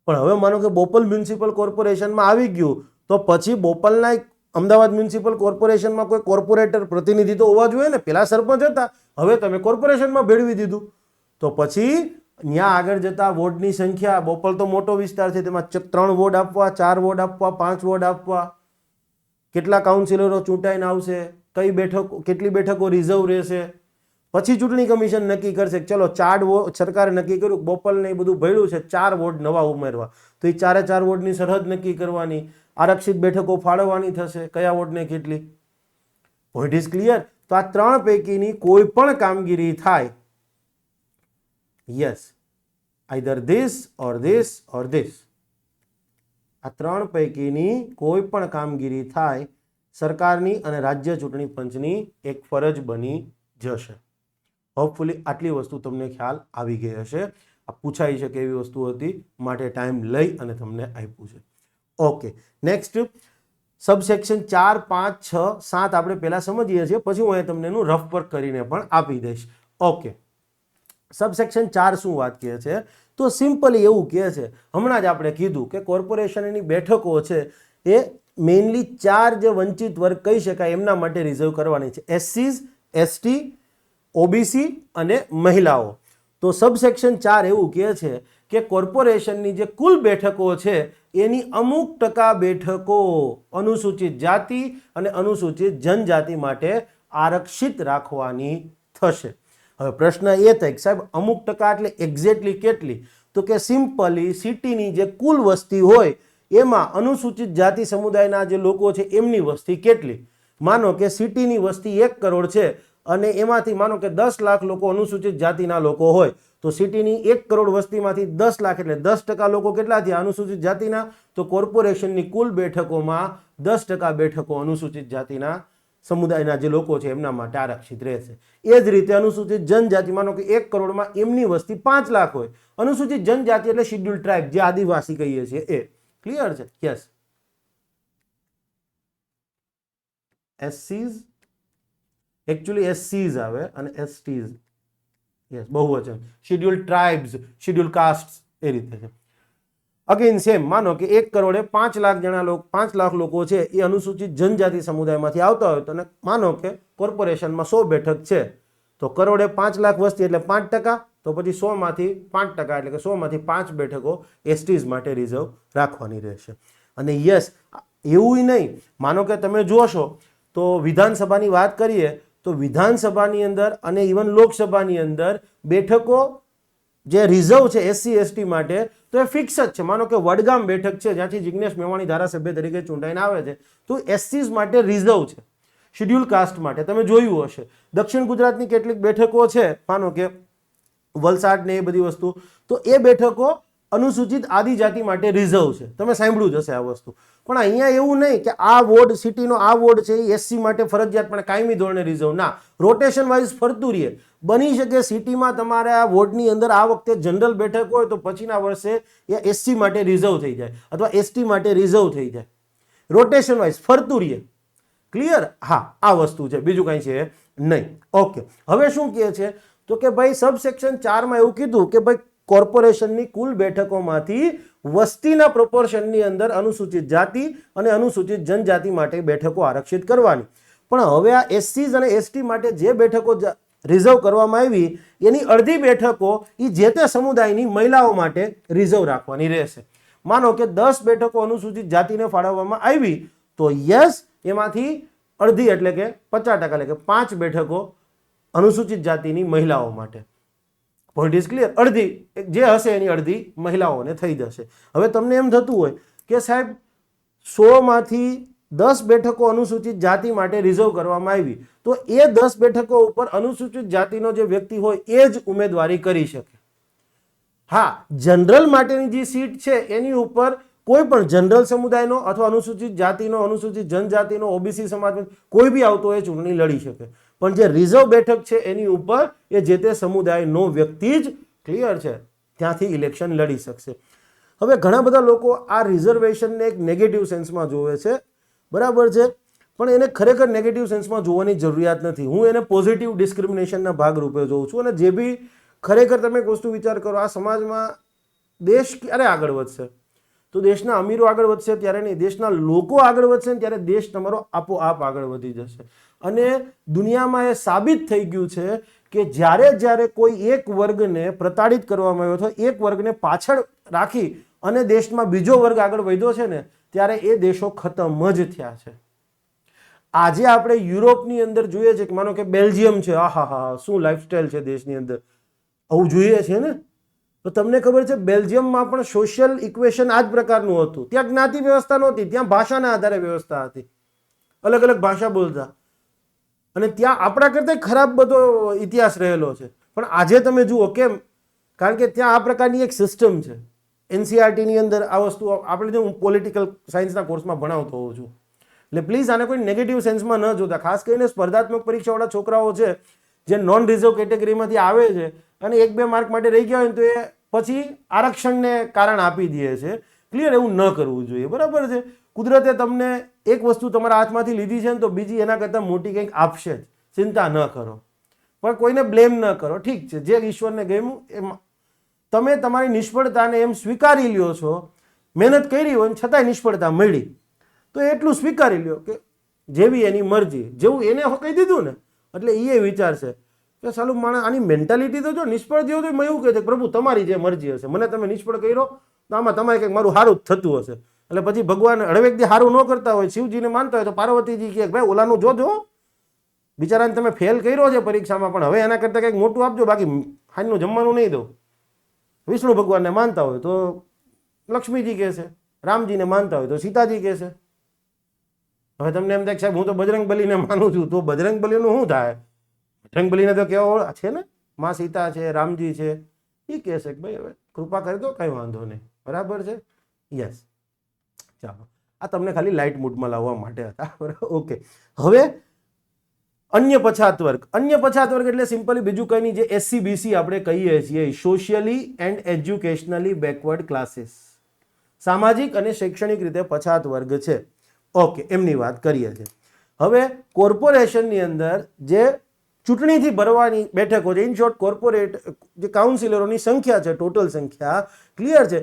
પણ હવે માનો કે બોપલ મ્યુનિસિપલ કોર્પોરેશનમાં આવી ગયું તો પછી બોપલના અમદાવાદ મ્યુનિસિપલ કોર્પોરેશનમાં કોઈ કોર્પોરેટર પ્રતિનિધિ તો હોવા જોઈએ ને. પેલા સરપંચ હતા, હવે તમે કોર્પોરેશનમાં ભેળવી દીધું, તો પછી ત્યાં આગળ જતા વોર્ડની સંખ્યા, બોપલ તો મોટો વિસ્તાર છે, તેમાં 3 વોર્ડ આપવા, 4 વોર્ડ આપવા, 5 વોર્ડ આપવા, કેટલા કાઉન્સિલરો ચૂંટાઈને આવશે, કઈ બેઠકો, કેટલી બેઠકો રિઝર્વ રહેશે. પછી ચૂંટણી કમિશન નક્કી કરશે કે ચલો 4 વોર્ડ, સરકારે નક્કી કર્યું બોપલને એ બધું ભળ્યું છે, 4 વોર્ડ નવા ઉમેરવા, તો એ 4 વોર્ડની સરહદ નક્કી કરવાની, આરક્ષિત બેઠકો ફાળવવાની થશે, કયા વોર્ડને કેટલી. Point is clear? તો આ 3 પૈકીની કોઈ પણ કામગીરી થાય, yes, either this or this or this, આ 3 પૈકીની કોઈ પણ કામગીરી થાય, સરકારની અને રાજ્ય ચૂંટણી પંચની એક ફરજ બની જશે. હોપફુલી આટલી વસ્તુ તમને ખ્યાલ આવી ગઈ હશે. આ પૂછાઈ શકે એવી વસ્તુ હતી, માટે ટાઈમ લઈ અને તમને આપ્યું છે. ઓકે, નેક્સ્ટ સબસેક્શન 4, 5, 6, 7 આપણે પહેલા સમજીએ છીએ, પછી હું તમને એનું રફ વર્ક કરીને પણ આપી દઈશ. ઓકે, સબસેક્શન 4 શું વાત કહે છે? તો સિમ્પલી એવું કહે છે, હમણાં જ આપણે કીધું કે કોર્પોરેશનની બેઠકો છે એ મેઇનલી 4 જે વંચિત વર્ગ કહી શકાય એમના માટે રિઝર્વ કરવાની છે, એસસીઝ, એસટી, ઓબીસી અને મહિલાઓ. તો સબસેક્શન 4 એવું કહે છે કે કોર્પોરેશનની જે કુલ બેઠકો છે એની અમુક ટકા બેઠકો અનુસૂચિત જાતિ અને અનુસૂચિત જનજાતિ માટે આરક્ષિત રાખવાની થશે. હવે પ્રશ્ન એ થાય કે સાહેબ અમુક ટકા એટલે એક્ઝેક્ટલી કેટલી? તો કે સિમ્પલી સિટીની જે કુલ વસ્તી હોય એમાં અનુસૂચિત જાતિ સમુદાયના જે લોકો છે એમની વસ્તી કેટલી? માનો કે સિટીની વસ્તી 1 કરોડ છે અને એમાંથી માનો કે 10 લાખ લોકો અનુસૂચિત જાતિના લોકો હોય, તો સિટીની 1 કરોડ વસ્તીમાંથી 10 લાખ એટલે 10% લોકો કેટલા થયા અનુસૂચિત જાતિના? તો કોર્પોરેશનની કુલ બેઠકોમાં 10% બેઠકો અનુસૂચિત જાતિના સમુદાયના જે લોકો છે એમના માટે આરક્ષિત રહેશે. એ જ રીતે અનુસૂચિત જનજાતિ, માનો કે 1 કરોડમાં એમની વસ્તી 5 લાખ હોય, અનુસૂચિત જનજાતિ એટલે શિડ્યુલ ટ્રાઇબ, જે આદિવાસી કહીએ છીએ એ. ક્લિયર છે? યસ. એસસીઝ, એકચ્યુઅલી એસસીઝ આવે અને એસટીઝ, યસ, બહુવચન, શિડ્યુલ ટ્રાઇબ્સ, શિડ્યુલ કાસ્ટ, એ રીતે છે. અગેન સેમ, માનો કે 1 કરોડે 5 લાખ જણા લોકો, 5 લાખ લોકો છે એ અનુસૂચિત જનજાતિ સમુદાયમાંથી આવતા હોય, તો માનો કે કોર્પોરેશનમાં 100 બેઠક છે, તો કરોડે 5 લાખ વસ્તી એટલે 5%, તો પછી 100 માંથી 5% એટલે કે 100 માંથી 5 બેઠકો એસટીઝ માટે રિઝર્વ રાખવાની રહેશે. અને યસ, એવું નહીં, માનો કે તમે જોશો તો વિધાનસભાની વાત કરીએ તો વિધાનસભાની અંદર અને ઇવન લોકસભાની અંદર બેઠકો જે રિઝર્વ છે SC ST માટે તો એ ફિક્સ જ છે. માનો કે વડગામ બેઠક છે જ્યાંથી જિગ્નેશ મેવાણી ધારાસભ્ય તરીકે ચૂંટાઈને આવે છે તો SCs માટે રિઝર્વ છે. શેડ્યુલ કાસ્ટ માટે તમે જોયું હશે દક્ષિણ ગુજરાતની કેટલીક બેઠકો છે, માનો કે વલસાડ ને એ બધી વસ્તુ, તો એ બેઠકો અનુસૂચિત આદિજાતિ માટે રિઝર્વ છે. તમે સાંભળ્યું જ હશે આ વસ્તુ. પણ અહીંયા એવું નહીં કે આ વોર્ડ સિટીનો આ વોર્ડ છે એ SC માટે ફરજિયાત પણ કાયમી ધોરણે રિઝર્વ ના, રોટેશન વાઇઝ ફરતું રહે. બની શકે સિટીમાં તમારે આ વોર્ડની અંદર આ વખતે જનરલ બેઠક હોય તો પછીના વર્ષે એ SC માટે રિઝર્વ થઈ જાય અથવા ST માટે રિઝર્વ થઈ જાય, રોટેશન વાઇઝ ફરતું રહે. ક્લિયર? હા, આ વસ્તુ છે, બીજું કંઈ છે નહીં. ઓકે, હવે શું કહે છે તો કે ભાઈ સબસેક્શન 4 માં એવું કીધું કે ભાઈ કોર્પોરેશનની કુલ બેઠકોમાંથી વસ્તીના પ્રોપોર્શનની અંદર અનુસૂચિત જાતિ અને અનુસૂચિત જનજાતિ માટે બેઠકો આરક્ષિત કરવાની. પણ હવે આ SCs અને ST માટે જે બેઠકો રિઝર્વ કરવામાં આવી એની અડધી બેઠકો એ જે તે સમુદાયની મહિલાઓ માટે રિઝર્વ રાખવાની રહેશે. માનો કે 10 બેઠકો અનુસૂચિત જાતિને ફાળવવામાં આવી તો યસ એમાંથી અડધી એટલે કે 50% એટલે કે 5 બેઠકો અનુસૂચિત જાતિની મહિલાઓ માટે. Point is clear? અડધી જે હશે એની અડધી મહિલાઓને થઈ જશે. હવે તમને એમ થતું હોય કે સાહેબ 100 માંથી 10 બેઠકો અનુસૂચિત જાતિ માટે રિઝર્વ કરવામાં આવી તો એ 10 બેઠકો ઉપર અનુસૂચિત જાતિનો જે વ્યક્તિ હોય એ જ ઉમેદવારી કરી શકે. હા, જનરલ માટેની જે સીટ છે એની ઉપર કોઈ પણ જનરલ સમુદાયનો અથવા અનુસૂચિત જાતિનો, અનુસૂચિત જનજાતિનો, OBC સમાજનો કોઈ બી આવતો એ ચૂંટણી લડી શકે. પણ જે રિઝર્વ બેઠક છે એની ઉપર એ જે તે સમુદાયનો વ્યક્તિ જ, ક્લિયર છે, ત્યાંથી ઇલેક્શન લડી શકશે. હવે ઘણા બધા લોકો આ રિઝર્વેશનને એક નેગેટિવ સેન્સમાં જોવે છે, બરાબર છે, પણ એને ખરેખર નેગેટિવ સેન્સમાં જોવાની જરૂરિયાત નથી. હું એને પોઝિટિવ ડિસ્ક્રિમિનેશનના ભાગરૂપે જોઉં છું. અને જે બી ખરેખર તમે એક વસ્તુ વિચાર કરો, આ સમાજમાં દેશ ક્યારે આગળ વધશે? તો દેશના અમીરો આગળ વધશે ત્યારે નહીં, દેશના લોકો આગળ વધશે ને ત્યારે દેશ તમારો આપોઆપ આગળ વધી જશે. અને દુનિયામાં એ સાબિત થઈ ગયું છે કે જ્યારે કોઈ એક વર્ગને પ્રતાડિત કરવામાં આવ્યો હતો, એક વર્ગને પાછળ રાખી અને દેશમાં બીજો વર્ગ આગળ વધ્યો છે ને ત્યારે એ દેશો ખતમ જ થયા છે. આજે આપણે યુરોપની અંદર જોઈએ છે કે માનો કે બેલ્જિયમ છે, આહા શું લાઈફસ્ટાઈલ છે દેશની અંદર, આવું જોઈએ છે ને. તો તમને ખબર છે બેલ્જિયમમાં પણ સોશિયલ ઇક્વેશન આ જ પ્રકારનું હતું. ત્યાં જ્ઞાતિ વ્યવસ્થા નહોતી, ત્યાં ભાષાના આધારે વ્યવસ્થા હતી, અલગ અલગ ભાષા બોલતા. અને ત્યાં આપણા કરતાં ખરાબ બધો ઇતિહાસ રહેલો છે. પણ આજે તમે જુઓ કેમ? કારણ કે ત્યાં આ પ્રકારની એક સિસ્ટમ છે. NCERTની અંદર આ વસ્તુ આપણે જો હું પોલિટિકલ સાયન્સના કોર્સમાં ભણાવતો હોઉં છું. એટલે પ્લીઝ આને કોઈ નેગેટિવ સેન્સમાં ન જોતા. ખાસ કરીને સ્પર્ધાત્મક પરીક્ષાવાળા છોકરાઓ છે જે નોન રિઝર્વ કેટેગરીમાંથી આવે છે અને 1-2 માર્ક માટે રહી ગયા હોય તો એ પછી આરક્ષણને કારણ આપી દે છે. ક્લિયર? એવું ન કરવું જોઈએ, બરાબર છે. કુદરતે તમને એક વસ્તુ તમારા હાથમાંથી લીધી છે ને તો બીજી એના કરતાં મોટી કંઈક આપશે જ, ચિંતા ન કરો. પણ કોઈને બ્લેમ ન કરો, ઠીક છે, જે ઈશ્વરને ગમ્યું એમ તમે તમારી નિષ્ફળતાને એમ સ્વીકારી લ્યો છો. મહેનત કરી હોય ને છતાંય નિષ્ફળતા મળી તો એટલું સ્વીકારી લ્યો કે જેવી એની મરજી, જેવું એને કહી દીધું ને એટલે એ વિચારશે કે સાલું માણસ આની મેન્ટાલિટી તો જો નિષ્ફળ થયો તો એવું કહે છે પ્રભુ તમારી જે મરજી હશે, મને તમે નિષ્ફળ કર્યો તો આમાં તમારે કંઈક મારું સારું જ થતું હશે. એટલે પછી ભગવાન હળવેકથી સારું ન કરતા હોય, શિવજીને માનતા હોય તો પાર્વતીજી કહે ભાઈ ઓલાનું જોજો, બિચારાને તમે ફેલ કર્યો છે પરીક્ષામાં પણ હવે એના કરતાં કંઈક મોટું આપજો, બાકી હાજનું જમવાનું નહીં દઉં. વિષ્ણુ ભગવાનને માનતા હોય તો લક્ષ્મીજી કહેશે, રામજીને માનતા હોય તો સીતાજી કહેશે. હવે તમને એમ થાય સાહેબ હું તો બજરંગ બલીને માનું છું, તો બજરંગ બલીનું શું થાય? બજરંગ બલીને તો કેવા છે ને માં સીતા છે, રામજી છે, એ કહેશે કે ભાઈ હવે કૃપા કરી દો, કંઈ વાંધો નહીં, બરાબર છે. યસ, ચાલો, આ તમને ખાલી લાઇટ મૂડમાં લાવવા માટે હતા, બરાબર. ઓકે, હવે અન્ય પછાત વર્ગ. અન્ય પછાત વર્ગ એટલે સિમ્પલી બીજું કંઈ નહીં, જે SC BC આપણે કહીએ છીએ, socially and educationally backward classes, સામાજિક અને શૈક્ષણિક રીતે પછાત વર્ગ છે. ઓકે, એમની વાત કરીએ છીએ. હવે કોર્પોરેશનની અંદર જે ચૂંટણીથી ભરવાની બેઠકો છે, ઇન શોર્ટ કોર્પોરેટ જે કાઉન્સિલરોની સંખ્યા છે, ટોટલ સંખ્યા, ક્લિયર છે,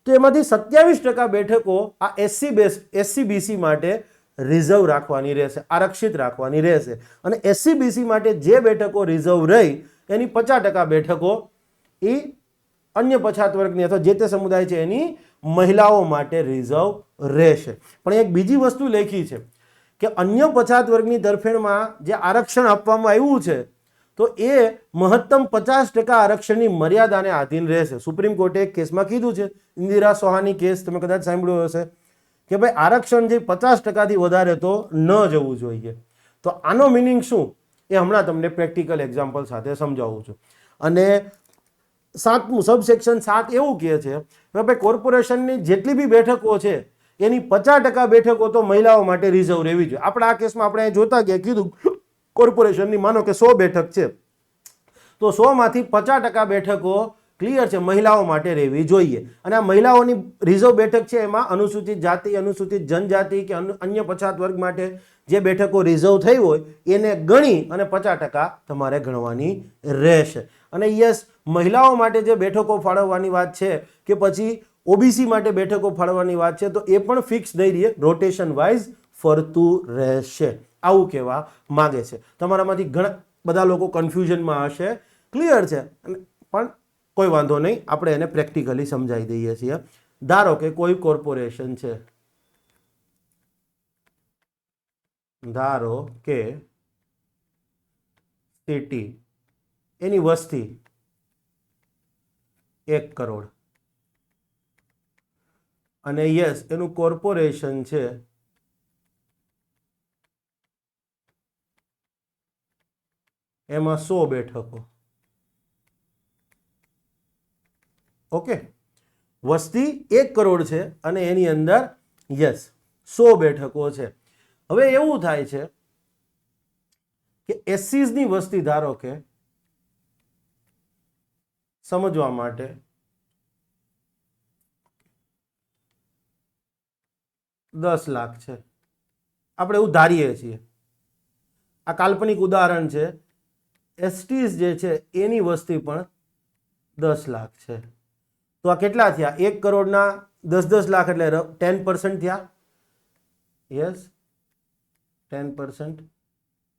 તો એમાંથી 27% બેઠકો આ SC BC માટે રિઝર્વ રાખવાની રહેશે, આરક્ષિત રાખવાની રહેશે. અને SC BC માટે જે બેઠકો રિઝર્વ રહી એની 50% બેઠકો એ અન્ય પછાત વર્ગની અથવા જે તે સમુદાય છે એની મહિલાઓ માટે રિઝર્વ રહેશે. પણ એક બીજી વસ્તુ લખી છે કે અન્ય પછાત વર્ગની તરફેણમાં જે આરક્ષણ આપવામાં આવ્યું છે તો એ મહત્તમ 50% આરક્ષણની મર્યાદાને આધીન રહેશે. સુપ્રીમ કોર્ટે એક કેસમાં કીધું છે, ઇન્દિરા સોહાની કેસ, તમે કદાચ સાંભળ્યો હશે, કે ભાઈ આરક્ષણ જે 50%થી વધારે તો ન જવું જોઈએ. તો આનો મિનિંગ શું એ હમણાં તમને પ્રેક્ટિકલ એક્ઝામ્પલ સાથે સમજાવું છું. અને 7મું સબસેક્શન 7 એવું કહે છે કે ભાઈ કોર્પોરેશનની જેટલી બી બેઠકો છે એની 50% બેઠકો તો મહિલાઓ માટે રિઝર્વ રહેવી જોઈએ. આપણે આ કેસમાં આપણે જોતા ગયા કીધું કોર્પોરેશનની માનો કે 100 બેઠક છે તો 100માંથી 50% બેઠકો ક્લિયર છે મહિલાઓ માટે રહેવી જોઈએ. અને આ મહિલાઓની રિઝર્વ બેઠક છે એમાં અનુસૂચિત જાતિ, અનુસૂચિત જનજાતિ કે અન્ય પછાત વર્ગ માટે જે બેઠકો રિઝર્વ થઈ હોય એને ગણી અને 50% તમારે ગણવાની રહેશે. અને યસ, મહિલાઓ માટે જે બેઠકો ફાળવવાની વાત છે કે પછી ઓબીસી માટે બેઠકો ફાળવવાની વાત છે તો એ પણ ફિક્સ નહીં રહે, રોટેશન વાઇઝ ફરતું રહેશે, આવું કહેવા માગે છે. તમારામાંથી ઘણા બધા લોકો કન્ફ્યુઝનમાં હશે, ક્લિયર છે, પણ કોઈ વાંધો નહીં, આપણે એને પ્રેક્ટિકલી સમજાવી દઈએ છીએ. ધારો કે કોઈ કોર્પોરેશન છે, ધારો કે સિટી, એની વસ્તી 1 કરોડ અને યસ એનું કોર્પોરેશન છે એમાં 100 બેઠકો. ઓકે, વસ્તી 1 કરોડ છે અને એની અંદર યસ 100 બેઠકો છે. હવે એવું થાય છે કે એસસીઝની વસ્તી ધારો કે સમજવા માટે 10 લાખ છે, આપણે એવું ધારીએ છીએ, આ કાલ્પનિક ઉદાહરણ છે. એસટીઝ જે છે એની વસ્તી પણ 10 લાખ છે. તો આ કેટલા થયા? 1 કરોડના 10-10 લાખ એટલે 10% થયા. યસ, 10%.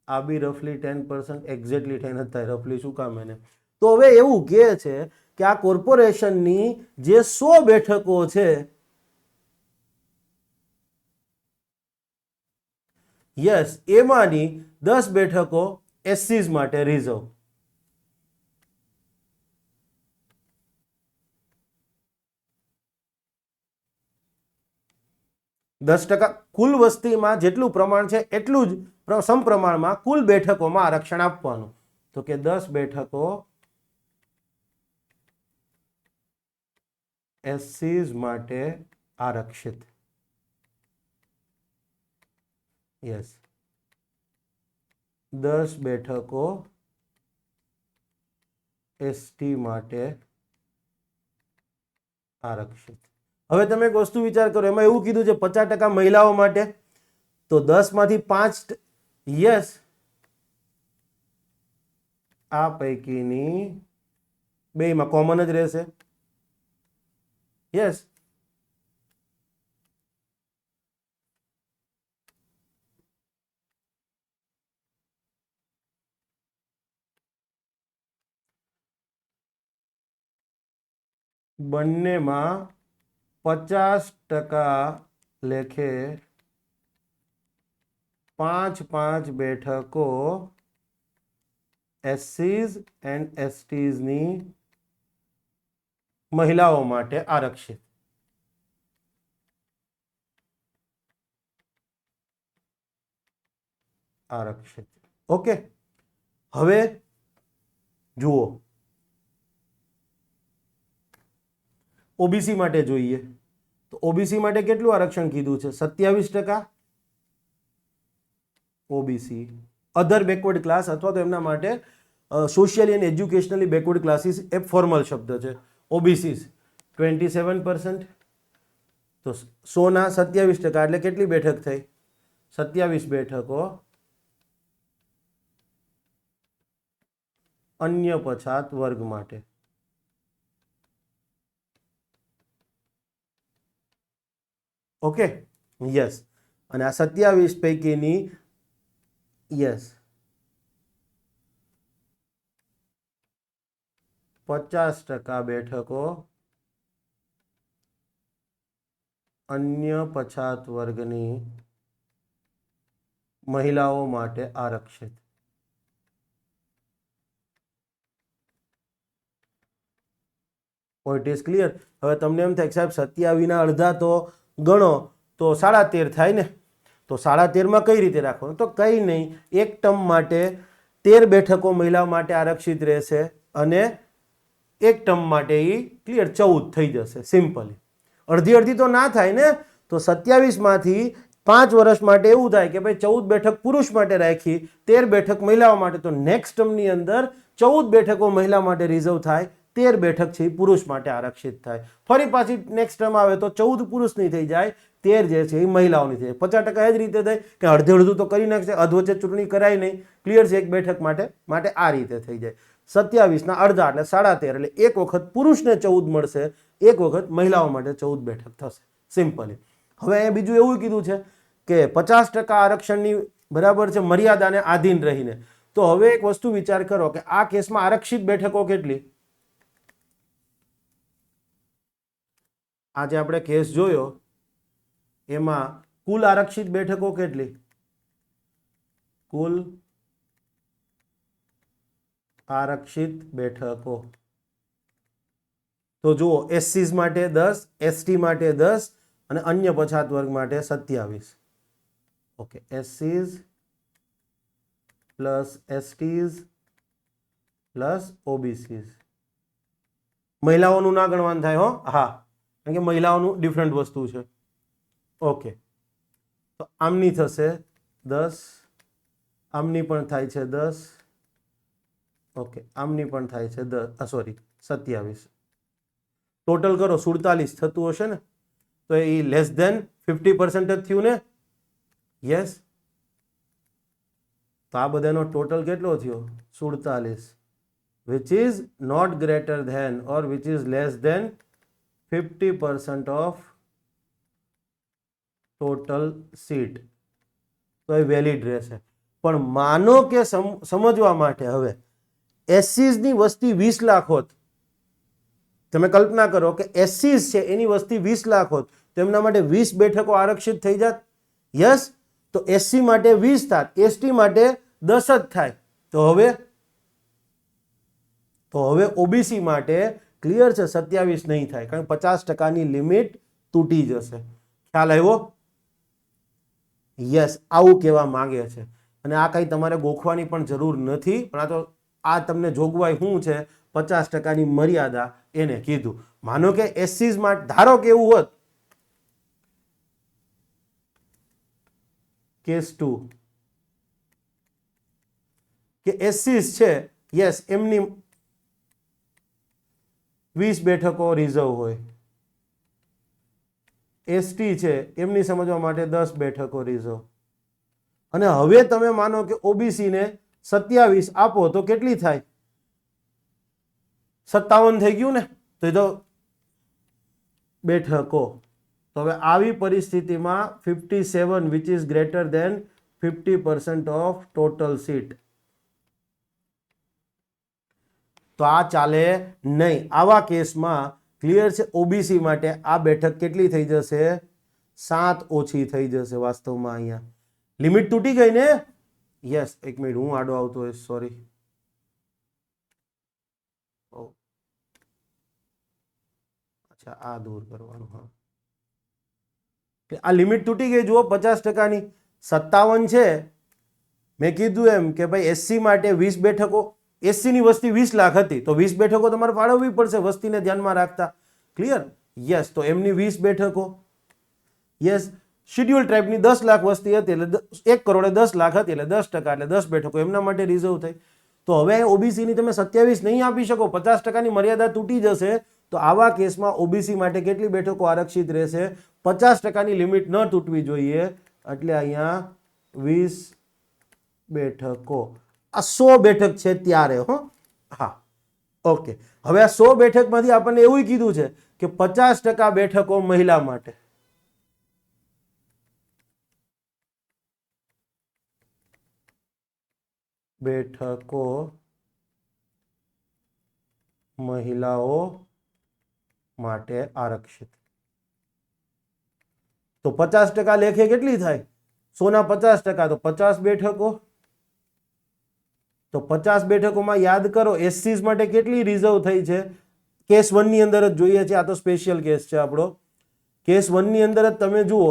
આ બી રફલી 10%, એક્ઝેક્ટલી 10 જ થાય, રફલી શું કામ એને. તો હવે એવું કહે છે કે આ કોર્પોરેશનની જે 100 બેઠકો છે, યસ, એમાંની 10 બેઠકો એસસીઝ માટે રિઝર્વ. %, કુલ વસ્તીમાં જેટલું પ્રમાણ છે એટલું જ સમપ્રમાણમાં કુલ બેઠકોમાં આરક્ષણ આપવાનું. તો કે 10 બેઠકો એસસીઝ માટે આરક્ષિત. યસ, 10 બેઠકો એસટી માટે આરક્ષિત. હવે તમે એક વસ્તુ વિચાર કરો, એમાં એવું કીધું છે 50% મહિલાઓ માટે, તો 10માંથી 5, યસ, આ પૈકીની બેમાં કોમન જ રહેશે. યસ, બંનેમાં 50% લેખે 5-5 બેઠકો એસસીઝ એન્ડ એસટીઝની મહિલાઓ માટે આરક્ષિત. આરક્ષિત. ઓકે, હવે જુઓ, ઓબીસી માટે જોઈએ તો ઓબીસી માટે કેટલું આરક્ષણ કીધું છે? 27%. ઓબીસી અધર બેકવર્ડ ક્લાસ અથવા તો એમના માટે socially and educationally backward classes A formal શબ્દ છે. ઓબીસી 27%. તો 100ના 27% એટલે કેટલી બેઠક થઈ? 27 બેઠકો અન્ય પછાત વર્ગ માટે. ઓકે, યસ, અને આ 27 પૈકીની યસ 50% બેઠકો અન્ય પછાત વર્ગની મહિલાઓ માટે આરક્ષિત. Point is clear. હવે તમને એમ થાય કે સાહેબ 27 અડધા તો ગણો તો 13.5 થાય ને, તો 13.5 કઈ રીતે રાખવાનું? તો કંઈ નહીં, એક ટર્મ માટે 13 બેઠકો મહિલાઓ માટે આરક્ષિત રહેશે અને એક ટર્મ માટે એ ક્લિયર 14 થઈ જશે સિમ્પલી. અડધી અડધી તો ના થાય ને, તો 27માંથી 5 વર્ષ માટે એવું થાય કે ભાઈ 14 બેઠક પુરુષ માટે રાખી, 13 બેઠક મહિલાઓ માટે, તો નેક્સ્ટ ટર્મની અંદર 14 બેઠકો મહિલા માટે રિઝર્વ થાય, 13 બેઠક છે એ પુરુષ માટે આરક્ષિત થાય. ફરી પાછી નેક્સ્ટ ટર્મ આવે તો 14 પુરુષની થઈ જાય, 13 જે છે એ મહિલાઓની થઈ જાય. 50% એ જ રીતે થાય કે અડધે અડધું તો કરી નાખશે, અધવચ્ચે ચૂંટણી કરાય નહીં, ક્લિયર છે, એક બેઠક માટે આ રીતે થઈ જાય. 27ના અડધા એટલે 13.5, એટલે એક વખત પુરુષને 14 મળશે, એક વખત મહિલાઓ માટે 14 બેઠક થશે સિમ્પલી. હવે અહીંયા બીજું એવું કીધું છે કે 50% આરક્ષણની બરાબર છે મર્યાદાને આધીન રહીને. તો હવે એક વસ્તુ વિચાર કરો કે આ કેસમાં આરક્ષિત બેઠકો કેટલી? આજે આપણે કેસ જોયો એમાં કુલ આરક્ષિત બેઠકો કેટલી? કુલ આરક્ષિત બેઠકો તો જુઓ, એસસીઝ માટે 10, એસટી માટે 10 અને અન્ય પછાત વર્ગ માટે 27. ઓકે, એસસીઝ પ્લસ એસટીઝ પ્લસ ઓબીસીઝ. મહિલાઓનું ના ગણવાનું થાય હો, હા, કારણ કે મહિલાઓનું ડિફરન્ટ વસ્તુ છે. ઓકે, તો આમની થશે 10, આમની પણ થાય છે 10, ઓકે, આમની પણ થાય છે 10, સોરી 27. ટોટલ કરો 47 થતું હશે ને, તો એ લેસ ધેન 50% જ થયું ને? યસ. તો આ બધાનો ટોટલ કેટલો થયો? 47, which is not greater than or which is less than 50% of total seat. તો એ વેલિડ રહેશે. પણ માનો કે સમજવા માટે હવે એસસીઝ ની વસ્તી 20 લાખ હોત, તમે કલ્પના કરો કે એસસીઝ છે એની વસ્તી 20 લાખ હોત, તો એમના માટે 20 બેઠકો આરક્ષિત થઈ જાત. યસ, તો એસસી માટે 20 થાત, એસટી માટે 10 જ થાય. તો હવે ઓબીસી માટે ક્લિયર છે 27 નહીં થાય, કારણ કે 50%ની લિમિટ તૂટી જશે. ખ્યાલ આવ્યો? યસ, આવું કહેવા માંગે છે. અને આ કંઈ તમારે ગોખવાની પણ જરૂર નથી, પણ આ તમને જોગવાઈ શું છે 50%ની મર્યાદા એને કીધું. માનો કે એસસીઝ માટે ધારો કે એવું હોત કેસ 2 કે એસસીઝ છે, યસ, એમની 20 બેઠકો રિઝર્વ હોય, એસટી છે એમની સમજવા માટે 10 બેઠકો રિઝર્વ, અને હવે તમે માનો કે ઓબીસી ને 27 આપો તો કેટલી થાય? 57 થઈ ગયું ને, તો એ તો બેઠકો. તો હવે આવી પરિસ્થિતિમાં 57 which is greater than 50% of total seat, તો આ ચાલે નહીં. આવા કેસમાં ક્લિયર છે, ઓબીસી માટે આ બેઠક કેટલી થઈ જશે? 7 ઓછી થઈ જશે. વાસ્તવમાં અહીંયા લિમિટ તૂટી ગઈ ને? યસ, એક મિનિટ, હું આડો આવતો હોય, સોરી. અચ્છા, આ દૂર કરવાનું. હા, આ લિમિટ તૂટી ગઈ. જુઓ 50%ની 57 છે. મેં કીધું એમ કે ભાઈ એસસી માટે 20 બેઠકો, એસસી ની વસ્તી 20 લાખ હતી, તો 20 બેઠકો તમારે ફાળવવી પડશે વસ્તીને ધ્યાનમાં રાખતા. ક્લિયર? યસ, તો એમની 20 બેઠકો. યસ, શેડ્યુલ ટ્રાઇબની 10 લાખ વસ્તી હતી, એટલે 1 કરોડે 10 લાખ હતી, એટલે 10%, એટલે 10 બેઠકો એમના માટે રિઝર્વ થઈ. તો હવે ઓબીસીની તમે 27 નહીં આપી શકો, 50%ની મર્યાદા તૂટી જશે. તો આવા કેસમાં ઓબીસી માટે કેટલી બેઠકો આરક્ષિત રહેશે? 50%ની લિમિટ ન તૂટવી જોઈએ, એટલે અહીંયા 20 બેઠકો. આ 100 બેઠક છે ત્યારે હો. હા, ઓકે. હવે આ 100 બેઠકમાંથી આપણને એવું કીધું છે કે 50% બેઠકો મહિલા માટે. બેઠકો મહિલાઓ માટે આરક્ષિત. તો 50% લેખે કેટલી થાય? 100 ના 50%, તો 50 બેઠકો. તો 50 બેઠકોમાં યાદ કરો એસસીઝ માટે કેટલી રિઝર્વ થઈ છે? કેસ 1 ની અંદર જ જોઈએ છે, આ તો સ્પેશિયલ કેસ છે આપણો. કેસ 1 ની અંદર જ તમે જુઓ,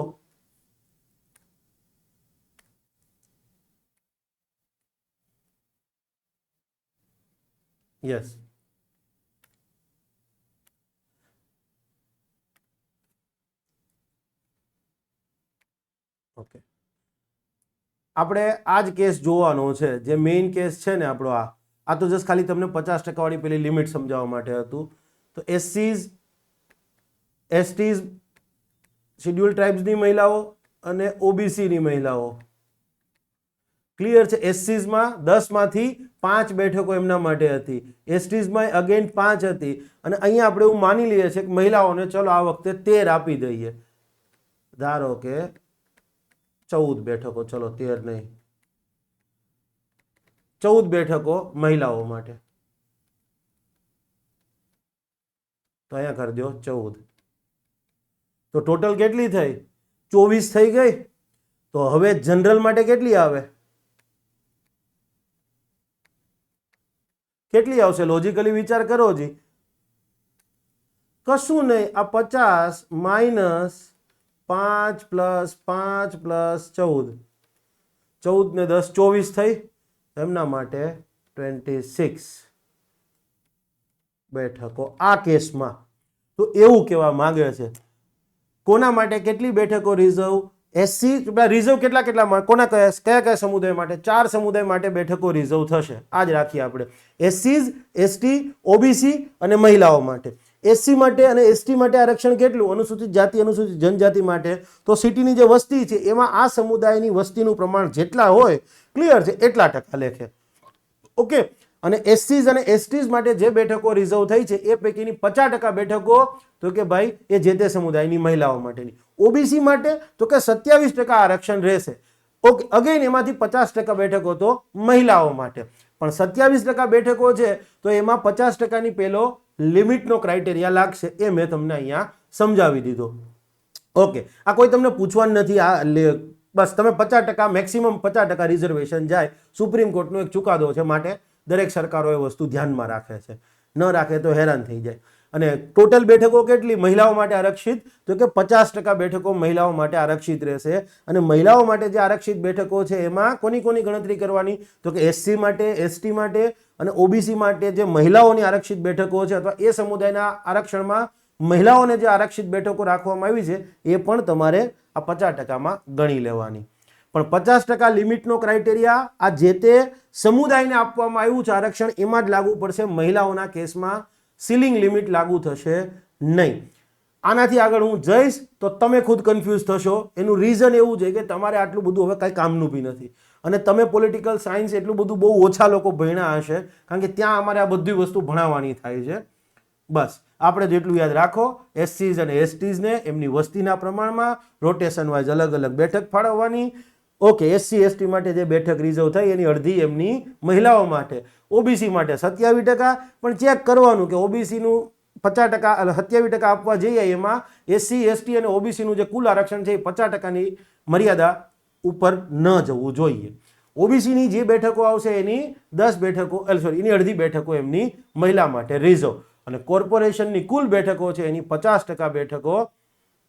યસ ઓકે, આપણે આ જ કેસ જોવાનો છે, જે મેઇન કેસ છે ને આપણો. આ તો જસ્ટ ખાલી તમને 50% વાળી પેલી લિમિટ સમજાવવા માટે હતું. તો એસસીઝ, એસટીઝ, શેડ્યુલ ટ્રાઇબ્સની મહિલાઓ અને ઓબીસીની મહિલાઓ. ક્લિયર છે? એસસીઝમાં 10માંથી 5 બેઠકો એમના માટે હતી, એસટીઝમાં અગેન 5 હતી, અને અહીંયા આપણે એવું માની લઈએ છીએ કે મહિલાઓને ચલો આ વખતે 13 આપી દઈએ. ધારો કે 14 બેઠકો, ચલો 13 નહીં, 14 બેઠકો મહિલાઓ માટે. તો અહીંયા કરી દો 14. તો ટોટલ કેટલી થઈ? 24 થઈ ગઈ. તો હવે જનરલ માટે કેટલી આવે? કેટલી આવશે? લોજિકલી વિચાર કરો જી. કશું નહીં, આ 50 માઇનસ 5 પ્લસ 5 પ્લસ 14, 14 ને 10 24 થઈ. એમના માટે 26 બેઠકો આ કેસમાં. તો એવું કહેવા માંગે છે, કોના માટે કેટલી બેઠકો રિઝર્વ? એસસી રિઝર્વ કેટલા કોના કયા સમુદાય માટે? 4 સમુદાય માટે બેઠકો રિઝર્વ થશે. આ જ રાખીએ આપણે. એસસીઝ, એસટી, ઓબીસી અને મહિલાઓ માટે. એસસી માટે અને એસટી માટે આરક્ષણ કેટલું? અનુસૂચિત જાતિ, અનુસૂચિત જનજાતિ માટે તો સિટીની જે વસ્તી છે એમાં આ સમુદાયની વસ્તીનું પ્રમાણ જેટલા હોય, ક્લિયર છે, એટલા ટકા લેખે. ઓકે. અને એસસીઝ અને એસટીઝ માટે જે બેઠકો રિઝર્વ થઈ છે એ પૈકીની 50% બેઠકો તો કે ભાઈ એ જે તે સમુદાયની મહિલાઓ માટેની. ઓબીસી માટે તો કે 27% આરક્ષણ રહેશે. ઓકે, અગેન એમાંથી 50% બેઠકો તો મહિલાઓ માટે. પણ 27% બેઠકો છે તો એમાં 50%ની પેલો લિમિટનો ક્રાઇટેરિયા લાગશે. એ મેં તમને અહીંયા સમજાવી દીધો. ઓકે, આ કોઈ તમને પૂછવાનું નથી. આ બસ તમે 50%, મેક્સિમમ 50% રિઝર્વેશન જાય. સુપ્રીમ કોર્ટનો એક ચુકાદો છે, માટે દરેક સરકારો એ વસ્તુ ધ્યાનમાં રાખે છે. ન રાખે તો હેરાન થઈ જાય. અને ટોટલ બેઠકો કેટલી મહિલાઓ માટે આરક્ષિત? તો કે 50% બેઠકો મહિલાઓ માટે આરક્ષિત રહેશે. અને મહિલાઓ માટે જે આરક્ષિત બેઠકો છે એમાં કોની ગણતરી કરવાની? તો કે એસસી માટે, એસટી માટે અને ઓબીસી માટે જે મહિલાઓની આરક્ષિત બેઠકો છે, અથવા એ સમુદાયના આરક્ષણમાં મહિલાઓને જે આરક્ષિત બેઠકો રાખવામાં આવી છે એ પણ તમારે આ 50%માં ગણી લેવાની. પણ 50% લિમિટનો ક્રાઇટેરિયા આ જે તે સમુદાયને આપવામાં આવ્યું છે આરક્ષણ, એમાં જ લાગુ પડશે. મહિલાઓના કેસમાં સીલિંગ લિમિટ લાગુ થશે નહીં. આનાથી આગળ હું જઈશ તો તમે ખુદ કન્ફ્યુઝ થશો. એનું રીઝન એવું છે કે તમારે આટલું બધું હવે કંઈ કામનું બી નથી, અને તમે પોલિટિકલ સાયન્સ એટલું બધું બહુ ઓછા લોકો ભણ્યા હશે, કારણ કે ત્યાં અમારે આ બધી વસ્તુ ભણાવવાની થાય છે. બસ આપણે જેટલું યાદ રાખો, એસસીઝ અને એસટીઝને એમની વસ્તીના પ્રમાણમાં રોટેશન વાઇઝ અલગ અલગ બેઠક ફાળવવાની. ઓકે, એસસી એસટી માટે જે બેઠક રિઝર્વ થઈ એની અડધી એમની મહિલાઓ માટે. ઓબીસી માટે 27%, પણ ચેક કરવાનું કે ઓબીસીનું 50%, 27% આપવા જઈએ એમાં એસસી એસટી અને ઓબીસીનું જે કુલ આરક્ષણ છે એ 50%ની મર્યાદા ઉપર ન જવું જોઈએ. ઓબીસીની જે બેઠકો આવશે એની 10 બેઠકો, એની અડધી બેઠકો એમની મહિલા માટે રિઝર્વ. અને કોર્પોરેશનની કુલ બેઠકો છે એની 50% બેઠકો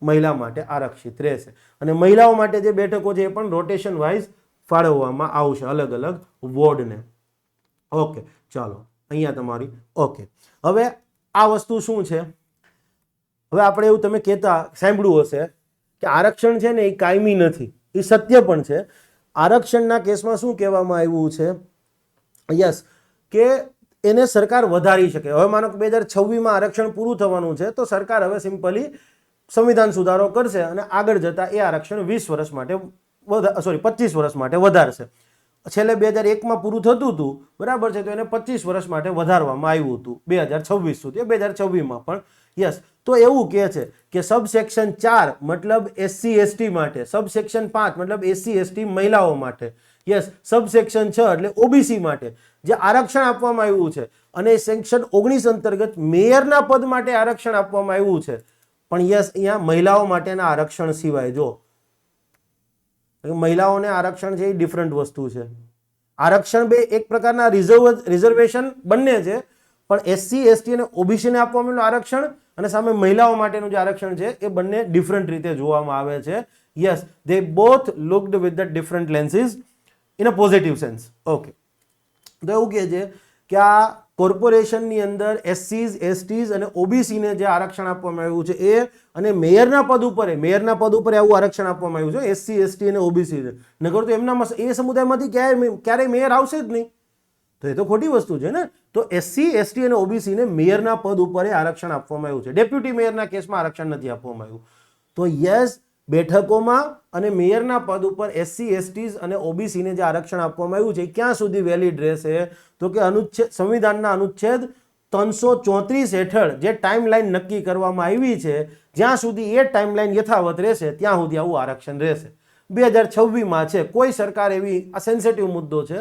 મહિલા માટે આરક્ષિત રહેશે. અને મહિલાઓ માટે જે બેઠકો છે એ પણ રોટેશન વાઇઝ ફાળવવામાં આવશે અલગ અલગ વોર્ડને. ઓકે, ચાલો અહીંયા તમારી. ઓકે, હવે આ વસ્તુ શું છે? હવે આપણે એવું તમે કહેતા સાંભળ્યું હશે કે આરક્ષણ છે ને એ કાયમી નથી. એ સત્ય પણ છે. આરક્ષણના કેસમાં શું કહેવામાં આવ્યું છે? યસ, કે એને સરકાર વધારી શકે. હવે માનો કે 2026માં આરક્ષણ પૂરું થવાનું છે, તો સરકાર હવે સિમ્પલી સંવિધાન સુધારો કરશે અને આગળ જતા એ આરક્ષણ 20 વર્ષ માટે 25 વર્ષ માટે વધારશે. છેલ્લે 2001માં પૂરું થતું હતું, બરાબર છે, તો એને 25 વર્ષ માટે વધારવામાં આવ્યું હતું 2026 સુધી, 2026માં પણ. યસ, તો એવું કહે છે કે સબસેક્શન 4 મતલબ એસસી એસટી માટે, સબસેક્શન 5 મતલબ એસસી એસટી મહિલાઓ માટે, યસ, સબસેક્શન 6 એટલે ઓબીસી માટે જે આરક્ષણ આપવામાં આવ્યું છે. અને સેક્શન 19 અંતર્ગત મેયરના પદ માટે આરક્ષણ આપવામાં આવ્યું છે. પણ યસ, અહીંયા મહિલાઓ માટેના આરક્ષણ સિવાય. જો મહિલાઓને આરક્ષણ છે એ ડિફરન્ટ વસ્તુ છે. આરક્ષણ બે એક પ્રકારના રિઝર્વેશન બંને છે, પણ એસસી એસટી અને ઓબીસીને આપવામાં આવેલું આરક્ષણ અને સામે મહિલાઓ માટેનું જે આરક્ષણ છે એ બંને ડિફરન્ટ રીતે જોવામાં આવે છે. Yes, they both looked with the different lenses in a positive sense. Okay, તો એવું કહે છે કે આ કોર્પોરેશનની અંદર એસસીઝ એસટીઝ અને ઓબીસીને જે આરક્ષણ આપવામાં આવ્યું છે એ અને મેયરના પદ ઉપર આવું આરક્ષણ આપવામાં આવ્યું છે એસસી એસટી અને ઓબીસીને. નકર તો એમના એ સમુદાયમાંથી ક્યારેય મેયર આવશે જ નહીં, તો એ તો ખોટી વસ્તુ છે ને. તો એસસી એસટી અને ઓબીસીને મેયરના પદ ઉપર આરક્ષણ આપવામાં આવ્યું છે. ડેપ્યુટી મેયરના કેસમાં આરક્ષણ નથી આપવામાં આવ્યું. તો યસ, બેઠકોમાં અને મેયરના પદ ઉપર એસસી એસટીઝ અને ઓબીસીને જે આરક્ષણ આપવામાં આવ્યું છે ક્યાં સુધી વેલિડ રહેશે? તો કે સંવિધાનના અનુચ્છેદ 334 હેઠળ જે ટાઈમલાઈન નક્કી કરવામાં આવી છે જ્યાં સુધી એ ટાઈમલાઈન યથાવત રહેશે ત્યાં સુધી આવું આરક્ષણ રહેશે. 2026માં છે, કોઈ સરકાર એવી, આ સેન્સિટિવ મુદ્દો છે,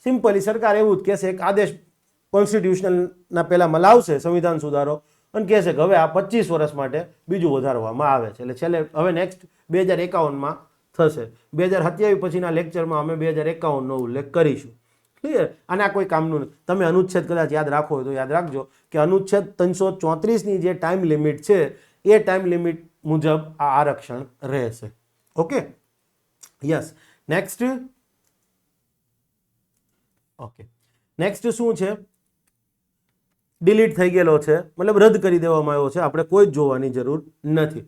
સિમ્પલી સરકાર એવું જ કહેશે, એક આદેશ કોન્સ્ટિટ્યુશનલના પહેલામાં લાવશે સંવિધાન સુધારો અને કહેશે કે હવે આ 25 વર્ષ માટે બીજું વધારવામાં આવે છે. એટલે છેલ્લે હવે નેક્સ્ટ 2051માં થશે. 2027 પછીના લેક્ચરમાં અમે 2051નો ઉલ્લેખ કરીશું. ક્લિયર? અને આ કોઈ કામનું નથી. તમે અનુચ્છેદ કદાચ યાદ રાખો હોય તો યાદ રાખજો કે અનુચ્છેદ 334ની જે ટાઈમ લિમિટ છે એ ટાઈમ લિમિટ મુજબ આ આરક્ષણ રહેશે. Okay, yes. Next, okay, next શું છે? ડિલીટ થઈ ગયેલો છે, મતલબ રદ કરી દેવામાં આવ્યો છે, આપણે કોઈ જ જોવાની જરૂર નથી.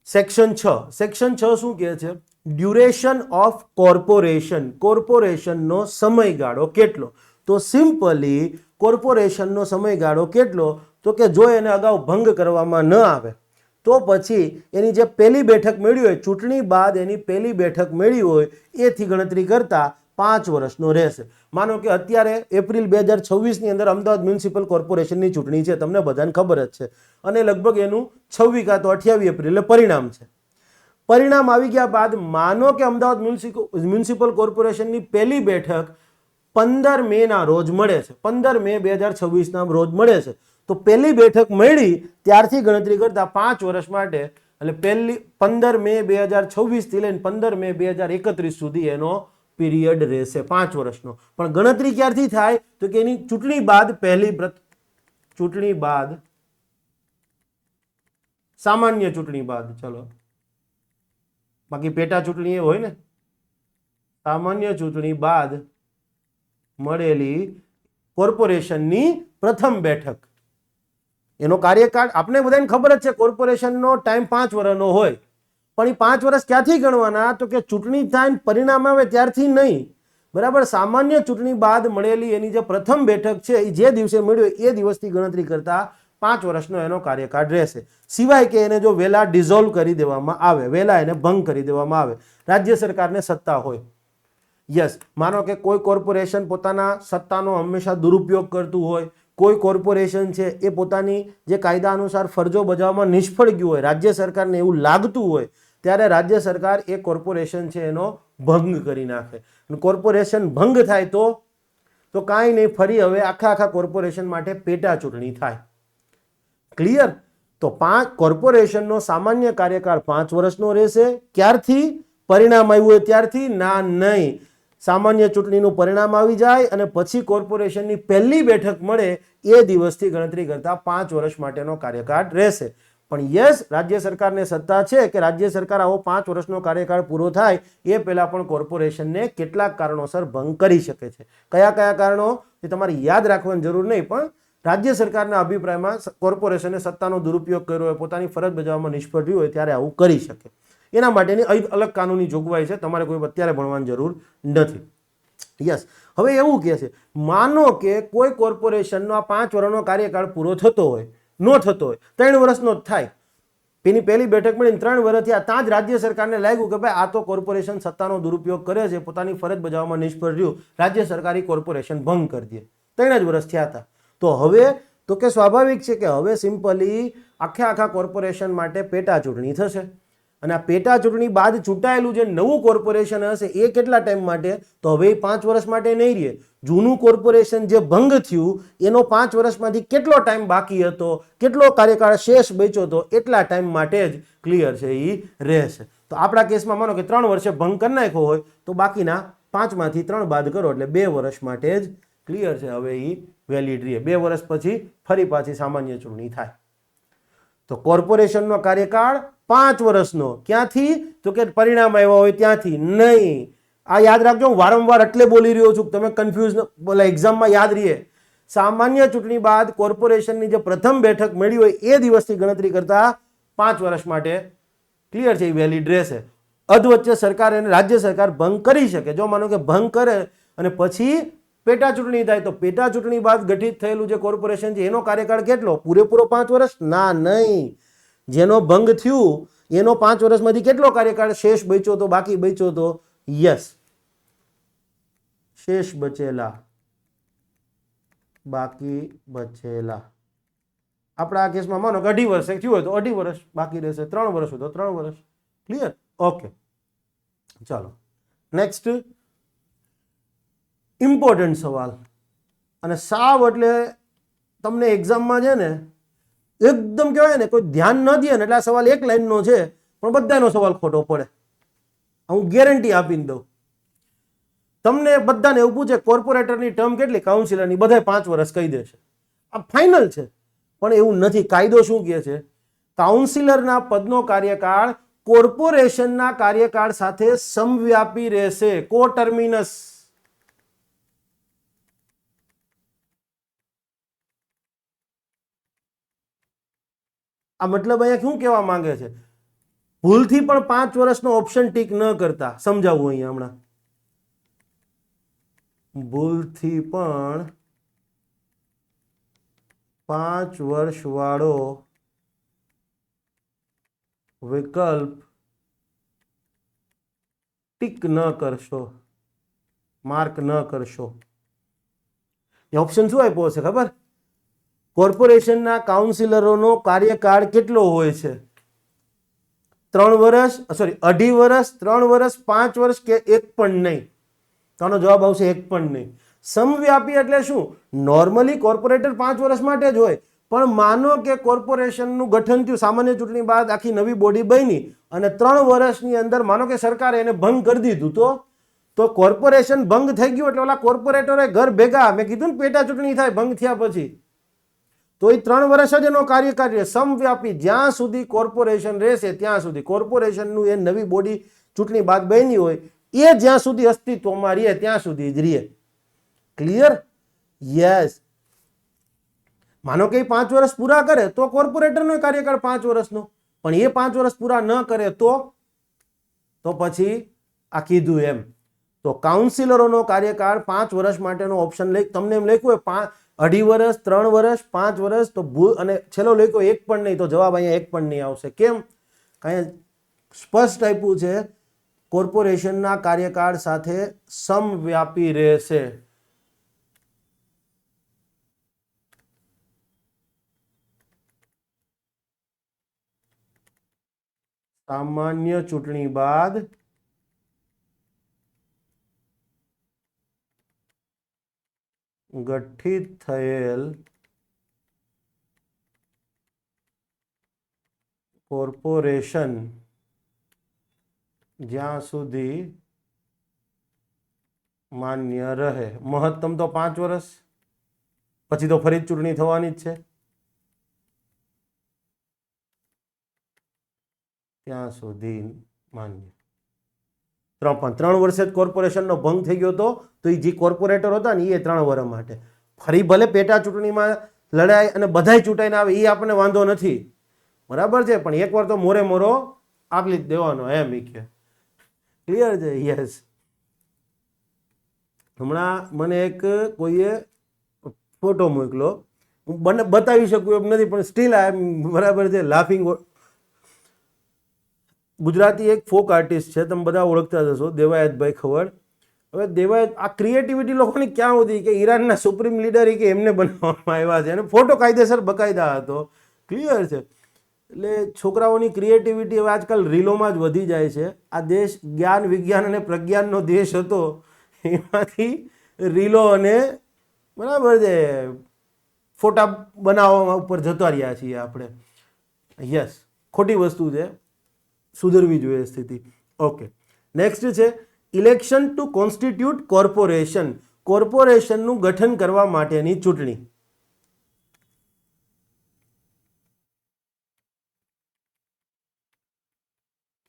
સેક્શન 6. સેક્શન 6 શું કહે છે? Duration of corporation. કોર્પોરેશનનો સમયગાળો કેટલો? તો સિમ્પલી કોર્પોરેશનનો સમયગાળો કેટલો? તો કે જો એને અગાઉ ભંગ કરવામાં ન આવે તો પછી એની જે પહેલી બેઠક મેળવી હોય, ચૂંટણી બાદ એની પહેલી બેઠક મેળવી હોય એથી ગણતરી કરતા 5 વર્ષનો રહેશે. માનો કે અત્યારે એપ્રિલ 2026ની અંદર અમદાવાદ મ્યુનિસિપલ કોર્પોરેશનની ચૂંટણી છે, તમને બધાને ખબર જ છે, અને લગભગ એનું 26 કાં તો 28 એપ્રિલે પરિણામ છે. પરિણામ આવી ગયા બાદ માનો કે અમદાવાદ મ્યુનિસિપલ કોર્પોરેશનની પહેલી બેઠક 15 મેના રોજ મળે છે, 15 મે 2026ના રોજ મળે છે. તો પહેલી બેઠક મળી ત્યારથી ગણતરી કરતા 5 વર્ષ માટે, એટલે પહેલી 15 મે 2026 થી લઈને 15 મે 2031 સુધી એનો પીરિયડ રહેશે 5 વર્ષનો. પણ ગણતરી ક્યારથી થાય? તો કે એની ચૂંટણી બાદ ચૂંટણી બાદ, સામાન્ય ચૂંટણી બાદ, ચલો બાકી પેટા ચૂંટણી એ હોય ને, સામાન્ય ચૂંટણી બાદ મળેલી કોર્પોરેશનની પ્રથમ બેઠક, એનો કાર્યકાળ આપણે બધાને ખબર જ છે, કોર્પોરેશનનો ટાઈમ 5 વર્ષનો હોય. પણ એ 5 વર્ષ ક્યાંથી ગણવાના? તો કે ચૂંટણી થાય પરિણામ આવે ત્યારથી નહીં, બરાબર? સામાન્ય ચૂંટણી બાદ મળેલી એની જે પ્રથમ બેઠક છે એ જે દિવસે મળ્યો એ દિવસથી ગણતરી કરતા 5 વર્ષનો એનો કાર્યકાળ રહેશે. સિવાય કે એને જો વહેલા ડિઝોલ્વ કરી દેવામાં આવે, વહેલા એને ભંગ કરી દેવામાં આવે, રાજ્ય સરકારને સત્તા હોય. યસ, માનો કે કોઈ કોર્પોરેશન પોતાના સત્તાનો હંમેશા દુરુપયોગ કરતું હોય, કોઈ કોર્પોરેશન છે એ પોતાની જે કાયદા અનુસાર ફરજો બજાવવામાં નિષ્ફળ ગયું હોય, રાજ્ય સરકારને એવું લાગતું હોય, ત્યારે રાજ્ય સરકાર એ કોર્પોરેશન છે એનો ભંગ કરી નાખે. કોર્પોરેશન ભંગ થાય તો કાંઈ નહીં, ફરી હવે આખા કોર્પોરેશન માટે પેટા ચૂંટણી થાય. ક્લિયર? તો કોર્પોરેશનનો સામાન્ય કાર્યકાળ 5 વર્ષનો રહેશે. ક્યારથી? પરિણામ આવ્યું હોય ત્યારથી? ના, નહીં. સામાન્ય ચૂંટણીનું પરિણામ આવી જાય અને પછી કોર્પોરેશનની પહેલી બેઠક મળે એ દિવસથી ગણતરી કરતા 5 વર્ષ માટેનો કાર્યકાળ રહેશે. પણ યસ, રાજ્ય સરકારને સત્તા છે કે રાજ્ય સરકાર આવો 5 વર્ષનો કાર્યકાળ પૂરો થાય એ પહેલા પણ કોર્પોરેશનને કેટલાક કારણોસર ભંગ કરી શકે છે. કયા કારણો એ તમારે યાદ રાખવાની જરૂર નહીં, પણ રાજ્ય સરકારના અભિપ્રાયમાં કોર્પોરેશને સત્તાનો દુરુપયોગ કર્યો હોય, પોતાની ફરજ બજાવવામાં નિષ્ફળ રહ્યું હોય ત્યારે આવું કરી શકે. એના માટેની અલગ કાનૂની જોગવાઈ છે, તમારે કોઈ અત્યારે ભણવાની જરૂર નથી. યસ, હવે એવું કહે છે, માનો કે કોઈ કોર્પોરેશનનો આ 5 વર્ષનો કાર્યકાળ પૂરો થતો હોય, ન થતો હોય, 3 વર્ષનો જ થાય, એની પહેલી બેઠક મળીને 3 વર્ષ થયા, ત્યાં જ રાજ્ય સરકારને લાગ્યું કે ભાઈ આ તો કોર્પોરેશન સત્તાનો દુરુપયોગ કરે છે, પોતાની ફરજ બજાવવામાં નિષ્ફળ રહ્યું, રાજ્ય સરકારી કોર્પોરેશન ભંગ કરી દે. 3 જ વર્ષ થયા હતા. તો હવે તો કે સ્વાભાવિક છે કે હવે સિમ્પલી આખા કોર્પોરેશન માટે પેટા ચૂંટણી થશે. અને આ પેટા ચૂંટણી બાદ ચૂંટાયેલું જે નવું કોર્પોરેશન હશે એ કેટલા ટાઈમ માટે? તો હવે 5 વર્ષ માટે નહીં રહે. જૂનું કોર્પોરેશન જે ભંગ થયું એનો 5 વર્ષમાંથી કેટલો ટાઈમ બાકી હતો, કેટલો કાર્યકાળ શેષ બચ્યો હતો, એટલા ટાઈમ માટે જ ક્લિયર છે એ રહેશે. તો આપણા કેસમાં માનો કે 3 વર્ષે ભંગ કરી નાખ્યો હોય તો બાકીના 5માંથી 3 બાદ કરો એટલે 2 વર્ષ માટે જ ક્લિયર છે હવે એ વેલિડ રહે. 2 વર્ષ પછી ફરી પાછી સામાન્ય ચૂંટણી થાય. તો કોર્પોરેશનનો કાર્યકાળ 5 વર્ષનો. ક્યાંથી? તો કે પરિણામ આવ્યા હોય ત્યાંથી નહીં. આ યાદ રાખજો, હું વારંવાર એટલે બોલી રહ્યો છું તમે કન્ફ્યુઝ બોલા એક્ઝામમાં યાદ રહીએ. સામાન્ય ચૂંટણી બાદ કોર્પોરેશનની જે પ્રથમ બેઠક મળી હોય એ દિવસથી ગણતરી કરતા 5 વર્ષ માટે ક્લિયર છે, એ વેલિડ રહેશે. અધવચ્ચે સરકાર અને રાજ્ય સરકાર ભંગ કરી શકે. જો માનો કે ભંગ કરે અને પછી પેટા ચૂંટણી થાય તો પેટા ચૂંટણી બાદ ગઠિત થયેલું જે કોર્પોરેશન છે એનો કાર્યકાળ કેટલો? પૂરેપૂરો 5 વર્ષ? ના, નહીં. જેનો ભંગ થયું એનો 5 વર્ષમાંથી કેટલો કાર્યકાળ શેષ બચ્યો તો, બાકી બચ્યો તો? યસ, શેષ બચેલા, બાકી બચેલા. આપણા આ કેસમાં માનો કે 2.5 વર્ષ થયું હોય તો 2.5 વર્ષ બાકી રહેશે, 3 વર્ષ હોય તો 3 વર્ષ. ક્લિયર? ઓકે, ચાલો નેક્સ્ટ. ઇમ્પોર્ટન્ટ સવાલ અને સાવ એટલે તમને એક્ઝામમાં છે ને એકદમ કહેવાય ને કોઈ ધ્યાન ન દે ને એટલે આ સવાલ એક લાઈનનો છે પણ બધાનો સવાલ ખોટો પડે. હું ગેરંટી આપીને દઉં તમને. બધાને એવું પૂછે કોર્પોરેટરની ટર્મ કેટલી, કાઉન્સિલરની, બધા 5 વર્ષ કહી દેશે. આ ફાઇનલ છે પણ એવું નથી. કાયદો શું કહે છે? કાઉન્સિલરના પદનો કાર્યકાળ કોર્પોરેશનના કાર્યકાળ સાથે સમવ્યાપી રહેશે, કોટર્મિનસ. આ મતલબ અહીંયા શું કહેવા માંગે છે? ભૂલથી પણ 5 વર્ષનો ઓપ્શન ટીક ન કરતા. સમજાવું અહીંયા હમણાં. ભૂલથી પણ 5 વર્ષ વાળો વિકલ્પ ટીક ન કરશો, માર્ક ન કરશો. એ ઓપ્શન શું આપ્યો છે ખબર? કોર્પોરેશનના કાઉન્સિલરોનો કાર્યકાળ કેટલો હોય છે? 3 વર્ષ, સોરી 2.5 વર્ષ, 3 વર્ષ, 5 વર્ષ કે એક પણ નહીં? તો આનો જવાબ આવશે એક પણ નહીં. સમવ્યાપી એટલે શું? નોર્મલી કોર્પોરેટર 5 વર્ષ માટે જ હોય, પણ માનો કે કોર્પોરેશનનું ગઠન થયું, સામાન્ય ચૂંટણી બાદ આખી નવી બોડી બની અને 3 વર્ષની અંદર માનો કે સરકારે એને ભંગ કરી દીધું, તો કોર્પોરેશન ભંગ થઈ ગયું એટલે ઓલા કોર્પોરેટરે ઘર ભેગા, મેં કીધું ને પેટા ચૂંટણી થાય ભંગ થયા પછી, તો એ 3 વર્ષ જ એનો કાર્યકાળ રહે. સમવ્યાપી, જ્યાં સુધી કોર્પોરેશન રહેશે ત્યાં સુધી, કોર્પોરેશનનું એ નવી બોડી ચૂંટણી બાદ બની હોય એ જ્યાં સુધી અસ્તિત્વમાં રહે ત્યાં સુધી જ રહે. ક્લિયર? યસ. માનો કે 5 વર્ષ પૂરા કરે તો કોર્પોરેટરનો કાર્યકાળ 5 વર્ષનો, પણ એ 5 વર્ષ પૂરા ન કરે તો પછી આ કીધું એમ. તો કાઉન્સિલરોનો કાર્યકાળ 5 વર્ષ માટેનો ઓપ્શન લઈ તમને એમ લખ્યું હોય 2.5 વર્ષ, 3 વર્ષ, 5 વર્ષ, તો ભૂલ અને છેલ્લો લખ્યો એક પણ નહીં, તો જવાબ અહીંયા એક પણ નહીં આવશે. કેમ? કાંઈ સ્પષ્ટ આપ્યું છે, કોર્પોરેશનના કાર્યકાળ સાથે સમવ્યાપી રહેશે. સામાન્ય ચૂંટણી બાદ ગઠિત થયેલ કોર્પોરેશન જ્યાં સુધી માન્ય રહે, મહત્તમ તો 5 વર્ષ, પછી તો ફરી ચૂંટણી થવાની જ છે, ત્યાં સુધી માન્ય. 3 વર્ષે જ કોર્પોરેશનનો ભંગ થઈ ગયો તો એ જે કોર્પોરેટર હતા ને એ 3 વર્ષ માટે. ફરી ભલે પેટા ચૂંટણીમાં લડાય અને બધાય ચૂંટાઈને આવે એ આપણને વાંધો નથી, બરાબર છે, પણ એકવાર તો મોરે મોરો આપી જ દેવાનો એમ. એ કે ક્લિયર છે? યસ. હમણાં મને એક કોઈએ ફોટો મોકલો, હું બતાવી શકું એમ નથી પણ સ્ટીલ આ બરાબર છે, લાફિંગ. ગુજરાતી એક ફોક આર્ટિસ્ટ છે, તમે બધા ઓળખતા જશો, દેવાયતભાઈ ખવડ. હવે દેવાયત આ ક્રિએટિવિટી લોકોની ક્યાં હતી કે ઈરાનના સુપ્રીમ લીડર કે એમને બનાવવામાં આવ્યા છે અને ફોટો કાયદેસર બકાયદા હતો. ક્લિયર છે? એટલે છોકરાઓની ક્રિએટિવિટી હવે આજકાલ રીલોમાં જ વધી જાય છે. આ દેશ જ્ઞાન, વિજ્ઞાન અને પ્રજ્ઞાનનો દેશ હતો, એમાંથી રીલો અને બરાબર છે ફોટા બનાવવામાં ઉપર જતા રહ્યા છીએ આપણે. યસ, ખોટી વસ્તુ છે, સુધરવી જોઈએ સ્થિતિ. ઓકે, નેક્સ્ટ છે ઇલેક્શન ટુ કોન્સ્ટિટ્યુટ કોર્પોરેશન. કોર્પોરેશનનું ગઠન કરવા માટેની ચૂંટણી.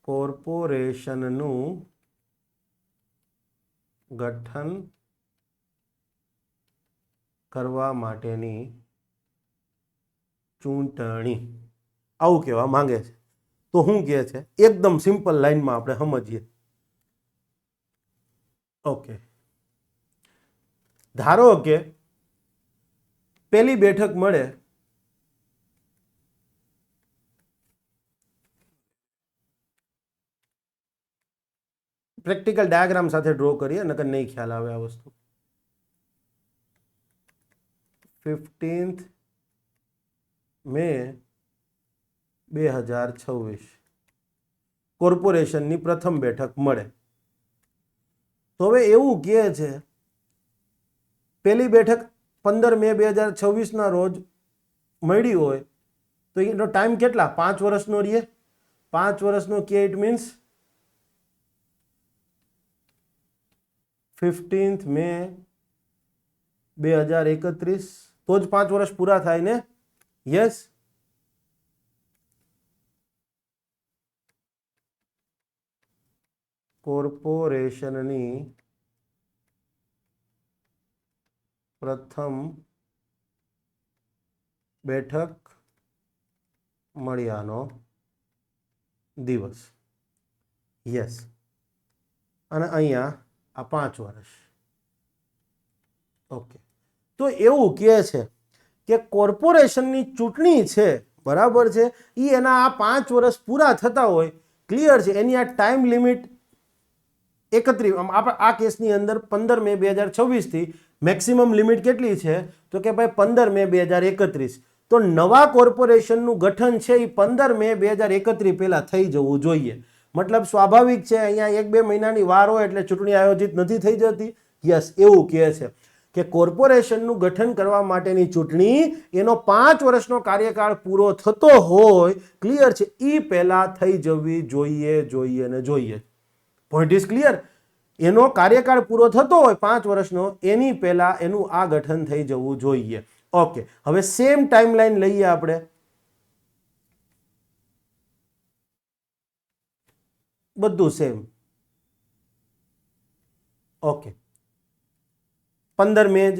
કોર્પોરેશનનું ગઠન કરવા માટેની ચૂંટણી આવું કહેવા માંગે છે. તો શું કહે છે? એકદમ સિમ્પલ લાઈનમાં આપણે સમજીએ. ઓકે, ધારો કે પેલી બેઠક મળે પ્રેક્ટિકલ ડાયાગ્રામ સાથે ડ્રો કરીએ, નકર નહીં ખ્યાલ આવે આ વસ્તુ. 15th મે 2026 કોર્પોરેશનની પ્રથમ બેઠક મળે. તો હવે એવું કહે છે પેલી બેઠક 15 મે 2026 રોજ મળી હોય તો એનો ટાઈમ કેટલા? 5 વર્ષનો રહે. 5 વર્ષનો કે ઇટ મીન્સ 15th મે 2031 તો જ 5 વર્ષ પૂરા થાય ને? યસ. કોર્પોરેશનની પ્રથમ બેઠક મળ્યાનો દિવસ. યસ. અને અહીંયા આ 5 વર્ષ. ઓકે, તો એવું કહે છે કે કોર્પોરેશનની ચૂંટણી છે, બરાબર છે, એ એના આ 5 વર્ષ પૂરા થતા હોય, ક્લિયર છે, એની આ ટાઈમ લિમિટ 31 આ કેસની અંદર 15 મે 2026 થી મેક્સિમમ લિમિટ કેટલી છે? તો કે ભાઈ 15 મે 2031. તો નવા કોર્પોરેશનનું ગઠન છે એ 15 મે 2031 પહેલા થઈ જવું જોઈએ. મતલબ સ્વાભાવિક છે, અહીંયા 1-2 મહિનાની વાર હોય એટલે ચૂંટણી આયોજિત નથી થઈ જતી. યસ, એવું કહે છે કે કોર્પોરેશનનું ગઠન કરવા માટેની ચૂંટણી એનો 5 વર્ષનો કાર્યકાળ પૂરો થતો હોય, ક્લિયર છે, એ પહેલા થઈ જવી જોઈએ ને જોઈએ. Point is clear. એનો કાર્યકાળ પૂરો થતો હોય 5 વર્ષનો, એની પહેલા એનું આ ગઠન થઈ જવું જોઈએ. ઓકે, હવે સેમ ટાઈમલાઈન લઈએ આપણે. બધું સેમ. ઓકે, 15 મે જ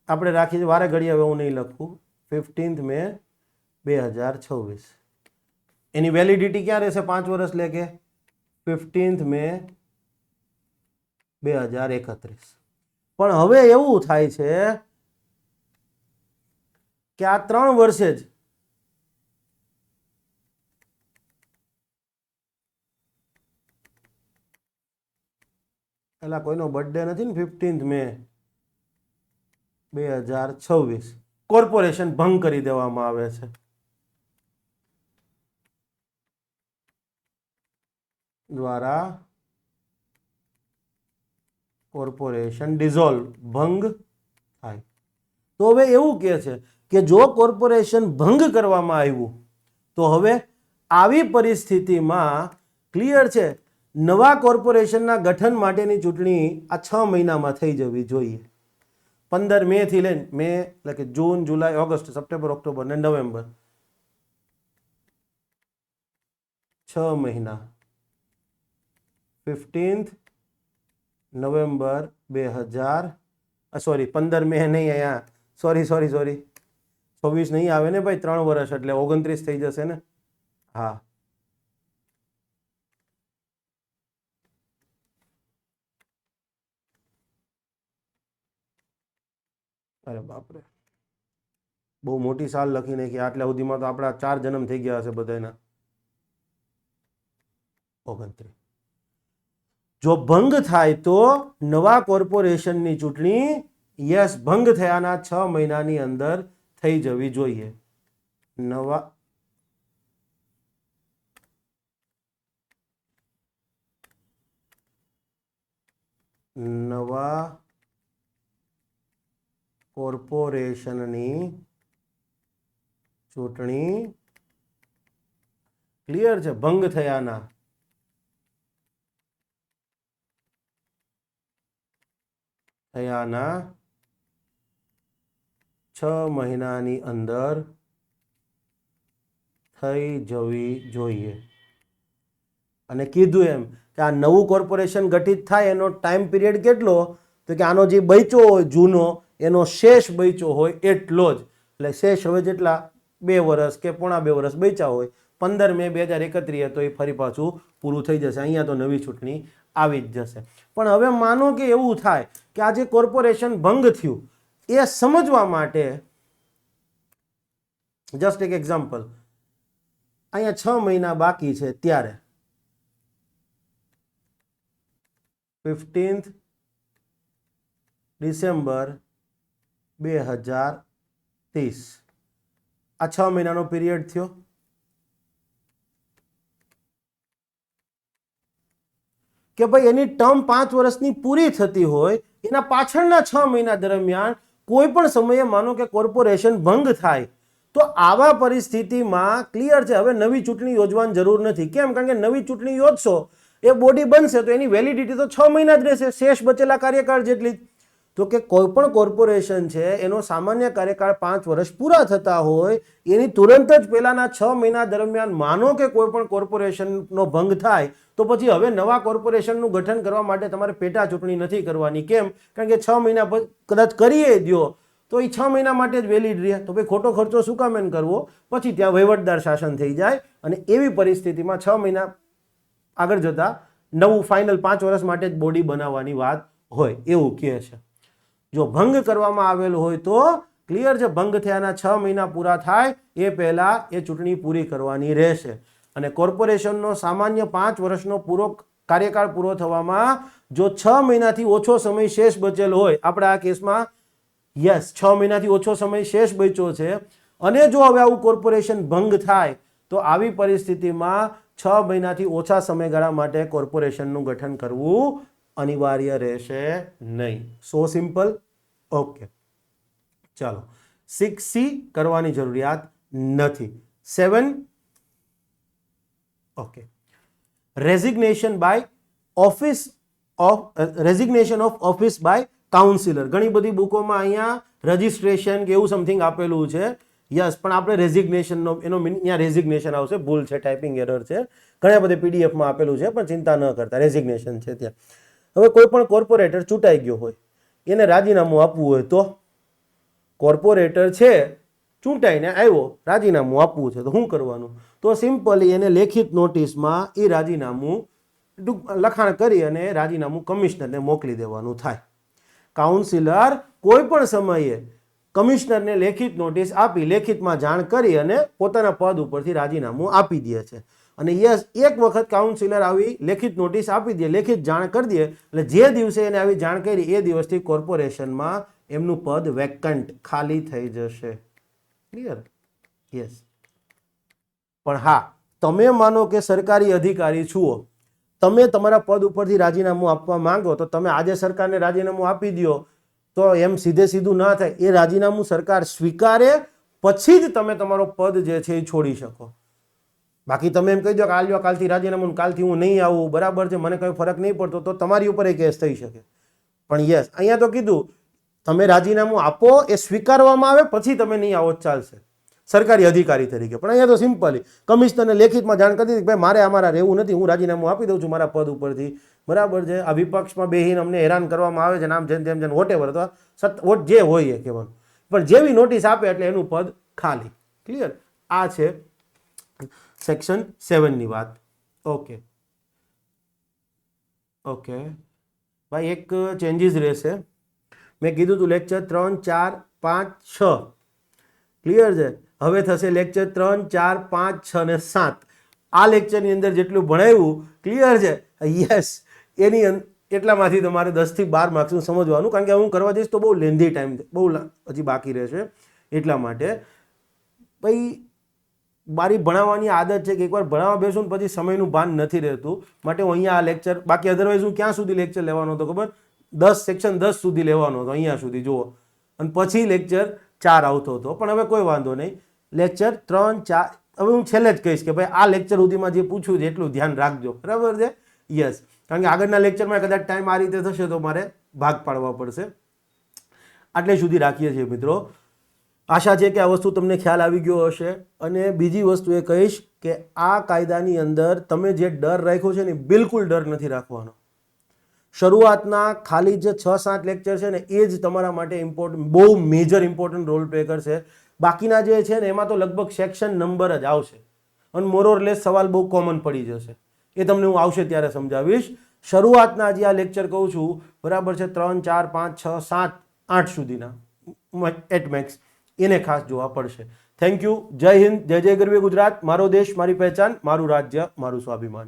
આપણે રાખીએ, વારે ઘડીએ હવે હું નહીં લખું. 15th મે 2026 એની વેલિડિટી ક્યાં રહેશે? 5 વર્ષ લે કે 15th મે 2031. પણ હવે એવું થાય છે કે આ 3 વર્ષે જ પેલા કોઈનો બર્થડે નથી ને 15th મે 2026 કોર્પોરેશન ભંગ કરી દેવામાં આવે છે. દ્વારા કોર્પોરેશન ડિઝોલ્વ ભંગ થાય. તો હવે એવું કહે છે કે જો કોર્પોરેશન ભંગ કરવામાં આવ્યું તો હવે આવી પરિસ્થિતિમાં ક્લિયર છે, નવા કોર્પોરેશનના ગઠન માટેની ચૂંટણી આ 6 મહિનામાં થઈ જવી જોઈએ. 15 મે થી લઈને મે એટલે કે જૂન, જુલાઈ, ઓગસ્ટ, સપ્ટેમ્બર, ઓક્ટોબર ને નવેમ્બર, 6 મહિના. 15th નવેમ્બર 15 મે નહીં, અહીંયા સોરી 26 નહીં આવે ને ભાઈ, 3 વર્ષ એટલે 29 થઈ જશે ને. હા, અરે બાપરે, બહુ મોટી સાલ લખી નાખી. આટલા સુધીમાં તો આપણા 4 જન્મ થઈ ગયા હશે બધાના. 29. જો ભંગ થાય તો નવા કોર્પોરેશનની ચૂંટણી યસ ભંગ થયાના 6 મહિનાની અંદર થઈ જવી જોઈએ. નવા કોર્પોરેશનની ચૂંટણી ક્લિયર છે, ભંગ થયાના થયાના 6 મહિનાની અંદર થઈ જવી જોઈએ. અને કીધું એમ કે આ નવું કોર્પોરેશન ગઠિત થાય એનો ટાઈમ પીરિયડ કેટલો, તો કે આનો જે બૈચો હોય જૂનો એનો શેષ બૈચો હોય એટલો જ. એટલે શેષ હવે જેટલા 2 વર્ષ કે પોણા 2 વર્ષ બૈચા હોય 15 મે 2031 તો એ ફરી પાછું પૂરું થઈ જશે. અહીંયા તો નવી ચૂંટણી આવી જ જશે. પણ હવે માનો કે એવું થાય કે આ જે કોર્પોરેશન ભંગ થયું એ સમજવા માટે જસ્ટ એક એક્ઝામ્પલ, અહીંયા 6 મહિના બાકી છે ત્યારે 15 ડિસેમ્બર 2030 આ 6 મહિનાનો પીરિયડ થયો. કે ભાઈ એની ટર્મ 5 વર્ષની પૂરી થતી હોય એના પાછળના 6 મહિના દરમિયાન કોઈ પણ સમયે માનો કે કોર્પોરેશન ભંગ થાય તો આવા પરિસ્થિતિમાં ક્લિયર છે હવે નવી ચૂંટણી યોજવાની જરૂર નથી. કેમ? કારણ કે નવી ચૂંટણી યોજશો એ બોડી બનશે તો એની વેલિડિટી તો 6 મહિના જ રહેશે, શેષ બચેલા કાર્યકાળ જેટલી. તો કે કોઈ પણ કોર્પોરેશન છે એનો સામાન્ય કાર્યકાળ 5 વર્ષ પૂરા થતા હોય એની તુરંત જ પહેલાના 6 મહિના દરમિયાન માનો કે કોઈ પણ કોર્પોરેશનનો ભંગ થાય તો પછી હવે નવા કોર્પોરેશનનું ગઠન કરવા માટે તમારે પેટા ચૂંટણી નથી કરવાની. કેમ? કારણ કે 6 મહિના કદાચ કરીએ દો તો એ 6 મહિના માટે જ વેલિડ રહે. તો ભાઈ ખોટો ખર્ચો શું કામ એને કરવો, પછી ત્યાં વહીવટદાર શાસન થઈ જાય. અને એવી પરિસ્થિતિમાં 6 મહિના આગળ જતા નવું ફાઇનલ 5 વર્ષ માટે જ બોડી બનાવવાની વાત હોય એવું કહે છે. જો ભંગ કરવામાં આવેલ હોય તો ક્લિયર છે ભંગ થયાના 6 મહિના પૂરા થાય એ પહેલા એ ચૂંટણી પૂરી કરવાની રહેશે. અને કોર્પોરેશનનો સામાન્ય 5 વર્ષનો પૂરો કાર્યકાળ પૂરો થવામાં જો 6 મહિનાથી ઓછો સમય શેષ બચેલ હોય, આપણે આ કેસમાં યસ 6 મહિનાથી ઓછો સમય શેષ બચ્યો છે, અને જો હવે આવું કોર્પોરેશન ભંગ થાય તો આવી પરિસ્થિતિમાં 6 મહિનાથી ઓછા સમયગાળા માટે કોર્પોરેશનનું ગઠન કરવું અનિવાર્ય રહેશે નહીં. સો સિમ્પલ. ઓકે ચાલો 6C કરવાની જરૂરિયાત નથી. 7 okay resignation by office of office by councillor. ઘણી બધી બુકોમાં અહીંયા રજિસ્ટ્રેશન કે એવું સમથિંગ આપેલું છે. યસ પણ આપણે રેઝિગ્નેશનનો એનો અહીંયા રેઝિગ્નેશન આવશે, ભૂલ છે, ટાઈપિંગ એરર છે. ઘણા બધા પીડીએફમાં આપેલું છે પણ ચિંતા ન કરતા, રેઝિગ્નેશન છે ત્યાં. હવે કોઈ પણ કોર્પોરેટર ચૂંટાઈ ગયો હોય એને રાજીનામું આપવું હોય તો કોર્પોરેટર છે ચૂંટાઈને આવ્યો રાજીનામું આપવું છે તો શું કરવાનું? તો સિમ્પલી એને લેખિત નોટિસમાં એ રાજીનામું લખાણ કરી અને રાજીનામું કમિશનરને મોકલી દેવાનું થાય. કાઉન્સિલર કોઈ પણ સમયે કમિશનરને લેખિત નોટિસ આપી લેખિતમાં જાણ કરી અને પોતાના પદ ઉપરથી રાજીનામું આપી દે છે. અને યસ એક વખત કાઉન્સિલર આવી લેખિત નોટિસ આપી દે, લેખિત જાણ કરી દે એટલે જે દિવસે એને આવી જાણ કરી એ દિવસથી કોર્પોરેશનમાં એમનું પદ વેકન્ટ ખાલી થઈ જશે. ક્લિયર? યસ. પણ હા તમે માનો કે સરકારી અધિકારી છો, તમે તમારા પદ ઉપરથી રાજીનામું આપવા માંગો તો તમે આજે સરકારને રાજીનામું આપી દો તો એમ સીધે સીધું ના થાય. એ રાજીનામું સરકાર સ્વીકારે પછી જ તમે તમારો પદ જે છે એ છોડી શકો. બાકી તમે એમ કહી દો કે આલ્યો કાલથી રાજીનામું, કાલથી હું નહીં આવું, બરાબર છે, મને કંઈ ફરક નહીં પડતો, તો તમારી ઉપર એ કેસ થઈ શકે. પણ યસ અહીંયા તો કીધું તમે રાજીનામું આપો એ સ્વીકારવામાં આવે પછી તમે નહીં આવો ચાલશે સરકારી અધિકારી તરીકે. પણ અહીંયા તો સિમ્પલી કમિશનરને લેખિતમાં જાણ કરી દીધી કે ભાઈ મારે અમારા રહેવું નથી, હું રાજીનામું આપી દઉં છું મારા પદ ઉપરથી, બરાબર છે. આ વિપક્ષમાં બેહીને અમને હેરાન કરવામાં આવે છે ને આમ જેમ જેમ જેમ વોટ એવર અથવા જે હોય એ કહેવાનું, પણ જેવી નોટિસ આપે એટલે એનું પદ ખાલી. ક્લિયર? આ છે સેક્શન 7ની વાત. ઓકે ઓકે ભાઈ એક ચેન્જીસ રહેશે. મેં કીધું હતું લેક્ચર 3, 4, 5, 6 ક્લિયર છે. હવે થશે લેક્ચર 3, 4, 5, 6 અને 7. આ લેક્ચરની અંદર જેટલું ભણાવ્યું ક્લિયર છે. યસ એની એટલામાંથી તમારે 10 થી 12 માર્ક્સનું સમજવાનું, કારણ કે હું કરવા જઈશ તો બહુ લેન્ધી ટાઈમ બહુ હજી બાકી રહેશે. એટલા માટે ભાઈ મારી ભણાવવાની આદત છે કે એકવાર ભણાવવા બેસું ને પછી સમયનું ભાન નથી રહેતું, માટે હું અહીંયા આ લેક્ચર, બાકી અધરવાઇઝ હું ક્યાં સુધી લેક્ચર લેવાનો હતો ખબર? 10 સેક્શન 10 સુધી લેવાનો હતો, અહીંયા સુધી જુઓ, અને પછી લેક્ચર 4 આવતો હતો. પણ હવે કોઈ વાંધો નહીં, લેક્ચર 3, 4 હવે હું છેલ્લે જ કહીશ કે ભાઈ આ લેક્ચર સુધીમાં જે પૂછ્યું છે એટલું ધ્યાન રાખજો, બરાબર છે. યસ, કારણ કે આગળના લેક્ચરમાં કદાચ ટાઈમ આ રીતે થશે તો મારે ભાગ પાડવા પડશે. આટલે સુધી રાખીએ છીએ મિત્રો. આશા છે કે આ વસ્તુ તમને ખ્યાલ આવી ગયો હશે. અને બીજી વસ્તુ એ કહીશ કે આ કાયદાની અંદર તમે જે ડર રાખ્યો છે ને બિલકુલ ડર નથી રાખવાનો. શરૂઆતના ખાલી જે 6-7 લેક્ચર છે ને એ જ તમારા માટે ઇમ્પોર્ટન્ટ, બહુ મેજર ઇમ્પોર્ટન્ટ રોલ પ્લે કરશે. બાકીના જે છે ને એમાં તો લગભગ સેક્શન નંબર જ આવશે અને મોરઓરલેસ સવાલ બહુ કોમન પડી જશે. એ તમને હું આવશે ત્યારે સમજાવીશ. શરૂઆતના જે આ લેક્ચર કહું છું બરાબર છે, 3, 4, 5, 6, 7, 8 સુધીના એટ મેક્સ, એને ખાસ જોવા પડશે. Thank you. જય હિન્દ, જય જય ગરવી ગુજરાત. મારો દેશ, મારી પહેચાન, મારું રાજ્ય, મારું સ્વાભિમાન.